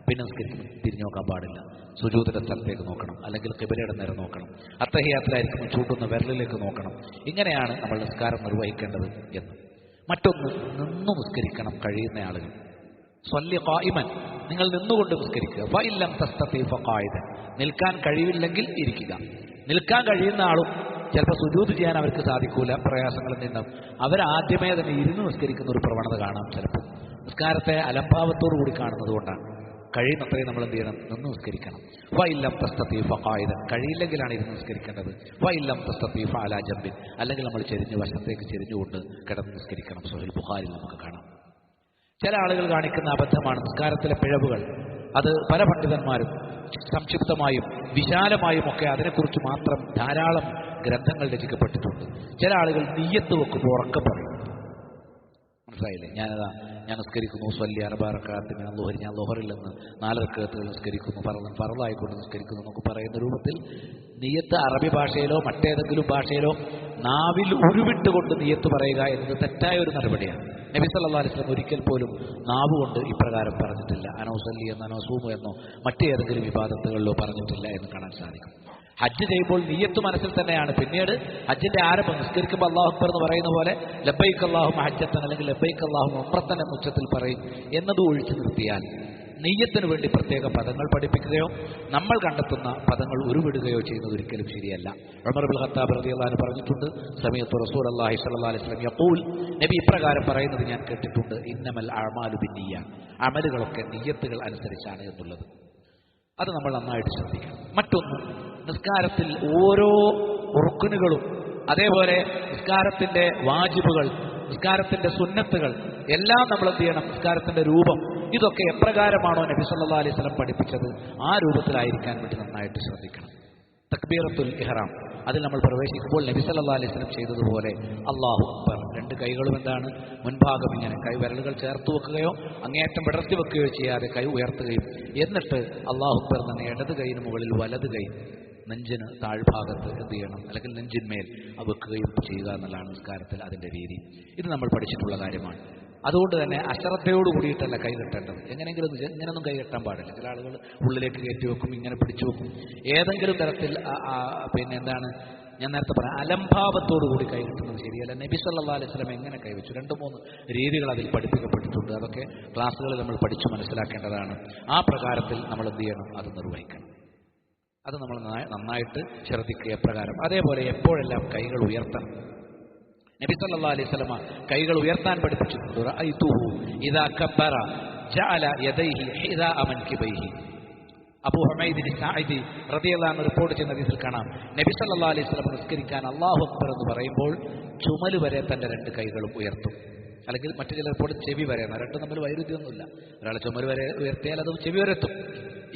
പിന്നെ നിസ്കരിക്കുമ്പോൾ തിരിഞ്ഞു നോക്കാൻ പാടില്ല. സുജൂദിന്റെ സ്ഥലത്തേക്ക് നോക്കണം, അല്ലെങ്കിൽ ഖിബലയുടെ നേരെ നോക്കണം. അത്തഹിയാത്തിലായിരിക്കുമ്പോൾ ചൂണ്ടുന്ന വിരലിലേക്ക് നോക്കണം. ഇങ്ങനെയാണ് നമ്മൾ നിസ്കാരം നിർവഹിക്കേണ്ടത് എന്ന്. മറ്റൊന്ന്, നിന്നു നിസ്കരിക്കണം കഴിയുന്ന ആളുകൾ. സ്വല്ലി ഖായിമൻ, നിങ്ങൾ നിന്നുകൊണ്ട് നിസ്കരിക്കുക. ഫഇല്ലം തസ്തതി ഫഖായിദൻ, നിൽക്കാൻ കഴിയില്ലെങ്കിൽ ഇരിക്കുക. നിൽക്കാൻ കഴിയുന്ന ആളും ചിലപ്പോൾ സുജൂദ് ചെയ്യാൻ അവർക്ക് സാധിക്കൂല, പ്രയാസങ്ങളിൽ നിന്നും അവരാദ്യമേ തന്നെ ഇരുന്ന് നിസ്കരിക്കുന്ന ഒരു പ്രവണത കാണാം. ചിലപ്പോൾ നിസ്കാരത്തെ അലംഭാവത്തോടു കൂടി കാണുന്നത് കൊണ്ടാണ്. കഴിയുന്നത്രയും നമ്മൾ എന്ത് ചെയ്യണം? നിന്ന് നിസ്കരിക്കണം. ഫഇല്ലം തസ്തതി ഫഖായിദൻ, കഴിയില്ലെങ്കിലാണ് ഇരുന്ന് നിസ്കരിക്കേണ്ടത്. ഫഇല്ലം തസ്തതി ഫഅലാ ജംബിൻ, അല്ലെങ്കിൽ നമ്മൾ ചെരിഞ്ഞ് വശത്തേക്ക് ചെരിഞ്ഞുകൊണ്ട് കിടന്ന് നിസ്കരിക്കണം. സ്വഹീഹ് ബുഖാരിയിൽ നമുക്ക് കാണാം. ചില ആളുകൾ കാണിക്കുന്ന അബദ്ധമാണ് നിസ്കാരത്തിലെ പിഴവുകൾ. അത് പല പണ്ഡിതന്മാരും സംക്ഷിപ്തമായും വിശാലമായും ഒക്കെ അതിനെക്കുറിച്ച് മാത്രം ധാരാളം ഗ്രന്ഥങ്ങൾ രചിക്കപ്പെട്ടിട്ടുണ്ട്. ചില ആളുകൾ നിയ്യത്ത് വെക്കുമ്പോൾ ഉറക്കം പറയും. മനസ്സിലായില്ലേ? ഞാൻ നിസ്കരിക്കുന്നു, സ്വല്ലി അർബഅ റകഅത്തിൻ മിനൽ ളുഹരി, ഞാൻ ളുഹറിൽ നിന്ന് 4 റകഅത്തുകൾ നിസ്കരിക്കുന്നു, ഫറളായിക്കൊണ്ട് നിസ്കരിക്കുന്നു എന്നൊക്കെ പറയുന്ന രൂപത്തിൽ നിയ്യത്ത് അറബി ഭാഷയിലോ മറ്റേതെങ്കിലും ഭാഷയിലോ നാവിൽ ഉരുവിട്ടുകൊണ്ട് നിയ്യത്ത് പറയുക എന്നത് തെറ്റായ ഒരു നടപടിയാണ്. നബി സല്ലല്ലാഹു അലൈഹി വസല്ലം ഒരിക്കൽ പോലും നാവ് കൊണ്ട് ഇപ്രകാരം പറഞ്ഞിട്ടില്ല. അനൗസല്ലി എന്നോ അനൗസൂമു എന്നോ മറ്റേതെങ്കിലും ഇബാദത്തുകളിലോ പറഞ്ഞിട്ടില്ല എന്ന് കാണാൻ സാധിക്കും. ഹജ്ജ് ചെയ്യുമ്പോൾ നിയ്യത്ത് മനസ്സിൽ തന്നെയാണ്. പിന്നീട് ഹജ്ജിന്റെ ആരംഭം നിസ്കരിക്കുമ്പോൾ അല്ലാഹു അക്ബർ എന്ന് പറയുന്ന പോലെ ലബ്ബൈക അല്ലാഹുമ്മ ഹജ്ജത്തൻ അല്ലെങ്കിൽ ലബ്ബൈക അല്ലാഹുമ്മ ഉംറത്തൻ എന്ന ഉച്ചത്തിൽ പറയും എന്നത് ഒഴിച്ചു നിർത്തിയാൽ നിയ്യത്തിന് വേണ്ടി പ്രത്യേക പദങ്ങൾ പഠിപ്പിക്കുകയോ നമ്മൾ കണ്ടെത്തുന്ന പദങ്ങൾ ഉരുവിടുകയോ ചെയ്യുന്നത് ഒരിക്കലും ശരിയല്ല. ഉമർ ഇബ്നുൽ ഖത്താബ് റളിയല്ലാഹു അൻഹു പറഞ്ഞിട്ടുണ്ട്, സമയത്ത് റസൂലുള്ളാഹി സ്വല്ലല്ലാഹു അലൈഹി വസല്ലം യഖൂൽ, നബി ഇപ്രകാരം പറയുന്നത് ഞാൻ കേട്ടിട്ടുണ്ട്, ഇന്നമൽ അഅമാലു ബിന്നിയ്യ, അമലുകളൊക്കെ നിയ്യത്തുകൾ അനുസരിച്ചാണ് എന്നുള്ളത്. അത് നമ്മൾ നന്നായിട്ട് ശ്രദ്ധിക്കണം. മറ്റൊന്ന്, നിസ്കാരത്തിൽ ഓരോ റുക്നുകളും അതേപോലെ നിസ്കാരത്തിന്റെ വാജിബുകൾ, നിസ്കാരത്തിന്റെ സുന്നത്തുകൾ എല്ലാം നമ്മൾ എന്ത് ചെയ്യണം? നിസ്കാരത്തിന്റെ രൂപം ഇതൊക്കെ എപ്രകാരമാണോ നബി സല്ലല്ലാഹു അലൈഹി വസല്ലം പഠിപ്പിച്ചത് ആ രൂപത്തിലായിരിക്കാൻ വേണ്ടി നന്നായിട്ട് ശ്രദ്ധിക്കണം. തക്ബീറത്തുൽ ഇഹ്റാം, അതിൽ നമ്മൾ പ്രവേശിക്കുമ്പോൾ നബി സല്ലല്ലാഹു അലൈഹി വസല്ലം ചെയ്തതുപോലെ അല്ലാഹു അക്ബർ, 2 കൈകളും എന്താണ്? മുൻഭാഗം ഇങ്ങനെ വിരലുകൾ ചേർത്ത് വെക്കുകയോ അങ്ങേയറ്റം വിടർത്തി വെക്കുകയോ ചെയ്യാതെ കൈ ഉയർത്തുകയും എന്നിട്ട് അല്ലാഹു അക്ബർ തന്നെ ഇടത് കൈയിന് മുകളിൽ വലത് കൈ നെഞ്ചിന് താഴ്ഭാഗത്ത് എന്ത് ചെയ്യണം? അല്ലെങ്കിൽ നെഞ്ചിന്മേൽ വെക്കുകയും ചെയ്യുക എന്നുള്ളതാണ് നിസ്കാരത്തിൽ അതിൻ്റെ രീതി. ഇത് നമ്മൾ പഠിച്ചിട്ടുള്ള കാര്യമാണ്. അതുകൊണ്ട് തന്നെ അശ്രദ്ധയോട് കൂടിയിട്ടല്ല കൈ കെട്ടേണ്ടത്. എങ്ങനെയെങ്കിലും ഇങ്ങനെയൊന്നും കൈ കെട്ടാൻ പാടില്ല. ചില ആളുകൾ ഉള്ളിലേക്ക് കയറ്റി വെക്കും, ഇങ്ങനെ പിടിച്ചു വെക്കും. ഏതെങ്കിലും തരത്തിൽ പിന്നെ എന്താണ് ഞാൻ നേരത്തെ പറയാം, അലംഭാവത്തോടു കൂടി കൈ കെട്ടുന്നത് ശരിയല്ല. നബി സല്ലല്ലാഹു അലൈഹി വസല്ലം എങ്ങനെ കൈവച്ചു? 2-3 രീതികൾ അതിൽ പഠിപ്പിക്കപ്പെട്ടിട്ടുണ്ട്. അതൊക്കെ ക്ലാസ്സുകളിൽ നമ്മൾ പഠിച്ചു മനസ്സിലാക്കേണ്ടതാണ്. ആ പ്രകാരത്തിൽ നമ്മൾ എന്ത് ചെയ്യണം? അത് നിർവഹിക്കണം. അത് നമ്മൾ നന്നായിട്ട് ശ്രദ്ധിക്കുക എപ്രകാരം. അതേപോലെ എപ്പോഴെല്ലാം കൈകൾ ഉയർത്തണം. നബി സല്ലല്ലാഹു അലൈഹി വസല്ലം കൈകൾ ഉയർത്താൻ പഠിപ്പിച്ചിട്ടുണ്ട്. റഅയ്തുഹു ഇദാ കബ്ബറ ജഅല യദൈഹി ഹിദാഅ മൻകിബൈഹി. അബൂ ഹുമൈദ് സാഇദി റളിയല്ലാഹു അൻഹു റിപ്പോർട്ട് ചെയ്യുന്ന ഹദീസിൽ കാണാം, നബി സല്ലല്ലാഹു അലൈഹി വസല്ലം നിസ്കരിക്കാൻ അല്ലാഹു അക്ബർ എന്ന് പറയുമ്പോൾ ചുമല് വരെ തന്റെ 2 കൈകളും ഉയർത്തും. അല്ലെങ്കിൽ മറ്റു ചില റിപ്പോർട്ട് ചെവി വരെ. രണ്ടും തമ്മിൽ വൈരുദ്ധ്യമൊന്നുമില്ല. ഒരാൾ ചുമല് വരെ ഉയർത്തിയാൽ അത് ചെവി വരെ എത്തും.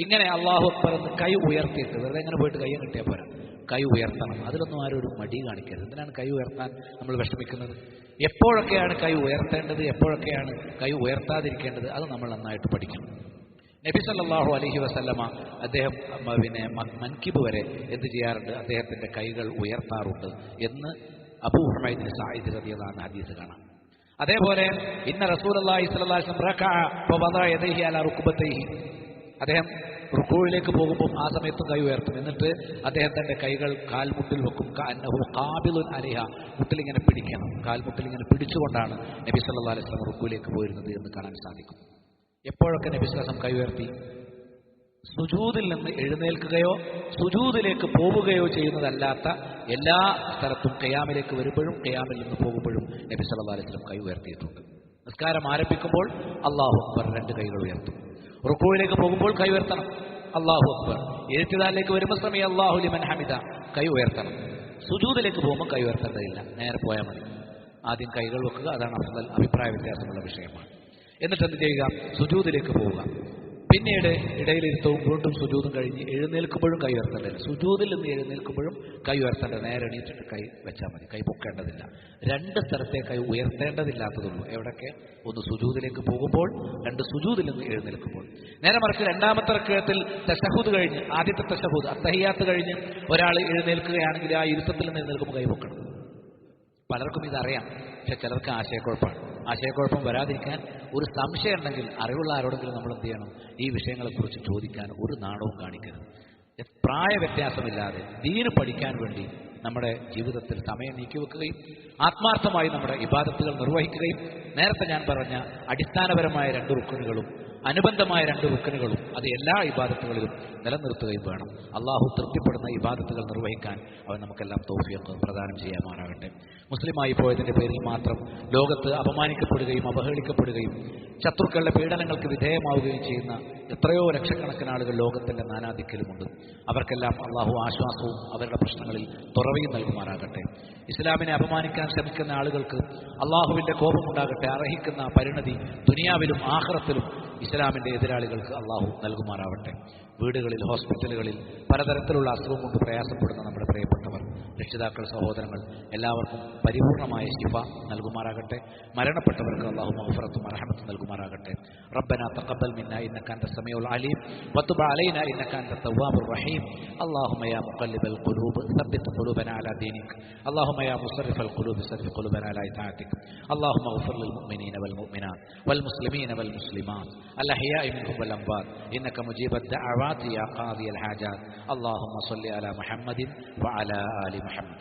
ഇങ്ങനെ അല്ലാഹു അക്ബർ എന്ന് കൈ ഉയർത്തിയിട്ട് വെറുതെ എങ്ങനെ പോയിട്ട് കയ്യും കിട്ടിയാൽ പോരാ, കൈ ഉയർത്തണം. അതിലൊന്നും ആരും ഒരു മടി കാണിക്കരുത്. എന്തിനാണ് കൈ ഉയർത്താൻ നമ്മൾ വിഷമിക്കുന്നത്? എപ്പോഴൊക്കെയാണ് കൈ ഉയർത്തേണ്ടത്, എപ്പോഴൊക്കെയാണ് കൈ ഉയർത്താതിരിക്കേണ്ടത്, അത് നമ്മൾ നന്നായിട്ട് പഠിക്കണം. നബി സല്ലല്ലാഹു അലൈഹി വസല്ലമ അദ്ദേഹം പിന്നെ മൻകിബ് വരെ എന്ത് ചെയ്യാറുണ്ട്? അദ്ദേഹത്തിന്റെ കൈകൾ ഉയർത്താറുണ്ട് എന്ന് അബൂ ഹുമൈദ് സാഇദ് റളിയല്ലാഹു അൻഹു ഹദീസ് കാണാം. അതേപോലെ ഇന്ന റസൂലുള്ളാഹി സ്വല്ലല്ലാഹു അലൈഹി വസല്ലം റകഅ ഫവദഅ യദൈഹി അലാ റുക്ബതൈഹി, അദ്ദേഹം റുകൂഇലേക്ക് പോകുമ്പോൾ ആ സമയത്തും കൈ ഉയർത്തും. എന്നിട്ട് അദ്ദേഹം തന്റെ കൈകൾ കാൽമുട്ടിൽ വെക്കും. കഅന്നഹു ഖാബിലുൻ അലൈഹ, മുട്ടിലിങ്ങനെ പിടിക്കണം. കാൽമുട്ടിൽ ഇങ്ങനെ പിടിച്ചുകൊണ്ടാണ് നബി സല്ലല്ലാഹു അലൈഹി വസല്ലം റുകൂഇലേക്ക് പോയിരുന്നത് എന്ന് കാണാൻ സാധിക്കും. എപ്പോഴൊക്കെ നബി സല്ലല്ലാഹു അലൈഹി വസല്ലം കൈ ഉയർത്തി? സുജൂദിൽ നിന്ന് എഴുന്നേൽക്കുകയോ സുജൂദിലേക്ക് പോവുകയോ ചെയ്യുന്നതല്ലാത്ത എല്ലാ സ്ഥലത്തും ഖിയാമിലേക്ക് വരുമ്പോഴും ഖിയാമിൽ നിന്ന് പോകുമ്പോഴും നബി സല്ലല്ലാഹു അലൈഹി വസല്ലം കൈ ഉയർത്തിയിട്ടുണ്ട്. നിസ്കാരം ആരംഭിക്കുമ്പോൾ അല്ലാഹു അക്ബർ 2 കൈകൾ ഉയർത്തും. റുകൂഇലേക്ക് പോകുമ്പോൾ കൈ ഉയർത്തണം, അല്ലാഹു അക്ബർ. ഇഴ്തിദാലിലേക്ക് വരുമ്പോൾ സമയം അല്ലാഹു ലിമൻ ഹമിദ, കൈ ഉയർത്തണം. സുജൂദിലേക്ക് പോകുമ്പോൾ കൈ ഉയർത്തേണ്ടതില്ല, നേരെ പോയാൽ മതി. ആദ്യം കൈകൾ വെക്കുക, അതാണ് അഫ്ളൽ. അഭിപ്രായ വ്യത്യാസമുള്ള വിഷയമാണ്. എന്നിട്ട് എന്ത് ചെയ്യുക? സുജൂദിലേക്ക് പോവുക. പിന്നീട് ഇടയിലിരുത്തവും വീണ്ടും സുജൂദും കഴിഞ്ഞ് എഴുന്നേൽക്കുമ്പോഴും കൈ ഉയർത്തേണ്ടതില്ല. സുജൂദിൽ നിന്ന് എഴുന്നേൽക്കുമ്പോഴും കൈ ഉയർത്തേണ്ടത്. നേരെ എണീറ്റിട്ട് കൈ വെച്ചാൽ മതി, കൈ പൊക്കേണ്ടതില്ല. 2 സ്ഥലത്തെ കൈ ഉയർത്തേണ്ടതില്ലാത്തതുള്ളൂ. എവിടൊക്കെ? ഒന്ന് സുജൂദിലേക്ക് പോകുമ്പോൾ, 2 സുജൂദിൽ നിന്ന് എഴുന്നേൽക്കുമ്പോൾ. നേരെ മറിച്ച് 2ാമത്തെ റക്അത്തിൽ തശഹുദ് കഴിഞ്ഞ്, ആദ്യത്തെ തശഹുദ് അത്തഹിയാത്ത് കഴിഞ്ഞ് ഒരാൾ എഴുന്നേൽക്കുകയാണെങ്കിൽ ആ ഇരുത്തത്തിൽ നിന്ന് എഴുന്നേൽക്കുമ്പോൾ കൈ പൊക്കണം. പലർക്കും ഇതറിയാം, പക്ഷെ ചിലർക്ക് ആശയക്കുഴപ്പമാണ്. ആശയക്കുഴപ്പം വരാതിരിക്കാൻ ഒരു സംശയം ഉണ്ടെങ്കിൽ അറിവുള്ള ആരോടെങ്കിലും നമ്മൾ എന്ത് ചെയ്യണം? ഈ വിഷയങ്ങളെക്കുറിച്ച് ചോദിക്കാൻ ഒരു നാണവും കാണിക്കരുത്. പ്രായ വ്യത്യാസമില്ലാതെ ദീന് പഠിക്കാൻ വേണ്ടി നമ്മുടെ ജീവിതത്തിൽ സമയം നീക്കിവെക്കുകയും ആത്മാർത്ഥമായി നമ്മുടെ ഇബാദത്തുകൾ നിർവഹിക്കുകയും നേരത്തെ ഞാൻ പറഞ്ഞ അടിസ്ഥാനപരമായ 2 റുക്കനുകളും അനുബന്ധമായ 2 റുക്കനുകളും അത് എല്ലാ ഇബാദത്തുകളിലും നിലനിർത്തുകയും വേണം. അള്ളാഹു തൃപ്തിപ്പെടുന്ന ഇബാദത്തുകൾ നിർവഹിക്കാൻ അവൻ നമുക്കെല്ലാം തൗഫീഖ് പ്രദാനം ചെയ്യാമാറാകട്ടെ. മുസ്ലിമായി പോയതിന്റെ പേരിൽ മാത്രം ലോകത്ത് അപമാനിക്കപ്പെടുകയും അവഹേളിക്കപ്പെടുകയും ശത്രുക്കളുടെ പീഡനങ്ങൾക്ക് വിധേയമാവുകയും ചെയ്യുന്ന എത്രയോ ലക്ഷക്കണക്കിന് ആളുകൾ ലോകത്തിന്റെ നാനാദിക്കിലുമുണ്ട്. അവർക്കെല്ലാം അള്ളാഹു ആശ്വാസവും അവരുടെ പ്രശ്നങ്ങളിൽ തുറവിയും നൽകുമാറാകട്ടെ. ഇസ്ലാമിനെ അപമാനിക്കാൻ ശ്രമിക്കുന്ന ആളുകൾക്ക് അള്ളാഹുവിന്റെ കോപമുണ്ടാകട്ടെ. അർഹിക്കുന്ന പരിണതി ദുനിയാവിലും ആഖിറത്തിലും ഇസ്ലാമിന്റെ എതിരാളികൾക്ക് അള്ളാഹു നൽകുമാറാവട്ടെ. വീടുകളിൽ, ഹോസ്പിറ്റലുകളിൽ പലതരത്തിലുള്ള അസുഖം കൊണ്ട് പ്രയാസപ്പെടുന്ന നമ്മുടെ പ്രിയപ്പെട്ടവർ, രക്ഷിതാക്കൾ, സഹോദരങ്ങൾ എല്ലാവർക്കും പരിപൂർണമായ ശിഫ നൽകുമാറാകട്ടെ. മരണപ്പെട്ടവർക്ക് അല്ലാഹു മഗ്ഫിറത്തും റഹ്മത്തും നൽകുമാറാകട്ടെ. റബ്ബനാ തഖബ്ബൽ മിന്നാ ഇന്നക അൻത സമീഉൽ അലീം വതുബ് അലൈനാ ഇന്നക അൻത തവ്വാബുർ റഹീം. അല്ലാഹുമ്മ യാ മുഖല്ലിബൽ ഖുലൂബ് സബ്ബിത് ഖുലൂബനാ അലാ ദീനിക്. അല്ലാഹുമ്മ യാ മുസർരിഫൽ ഖുലൂബ് സബ്ബിത് ഖുലൂബനാ അലാ ഇതാഅതിക്. അല്ലാഹുമ്മ اغفر للمؤمنين والمؤمنات والمسلمين والمسلمات الأحياء منهم والأموات إنك مجيب الدعوات يا قاضي الحاجات. اللهم صل على محمد وعلى آل محمد.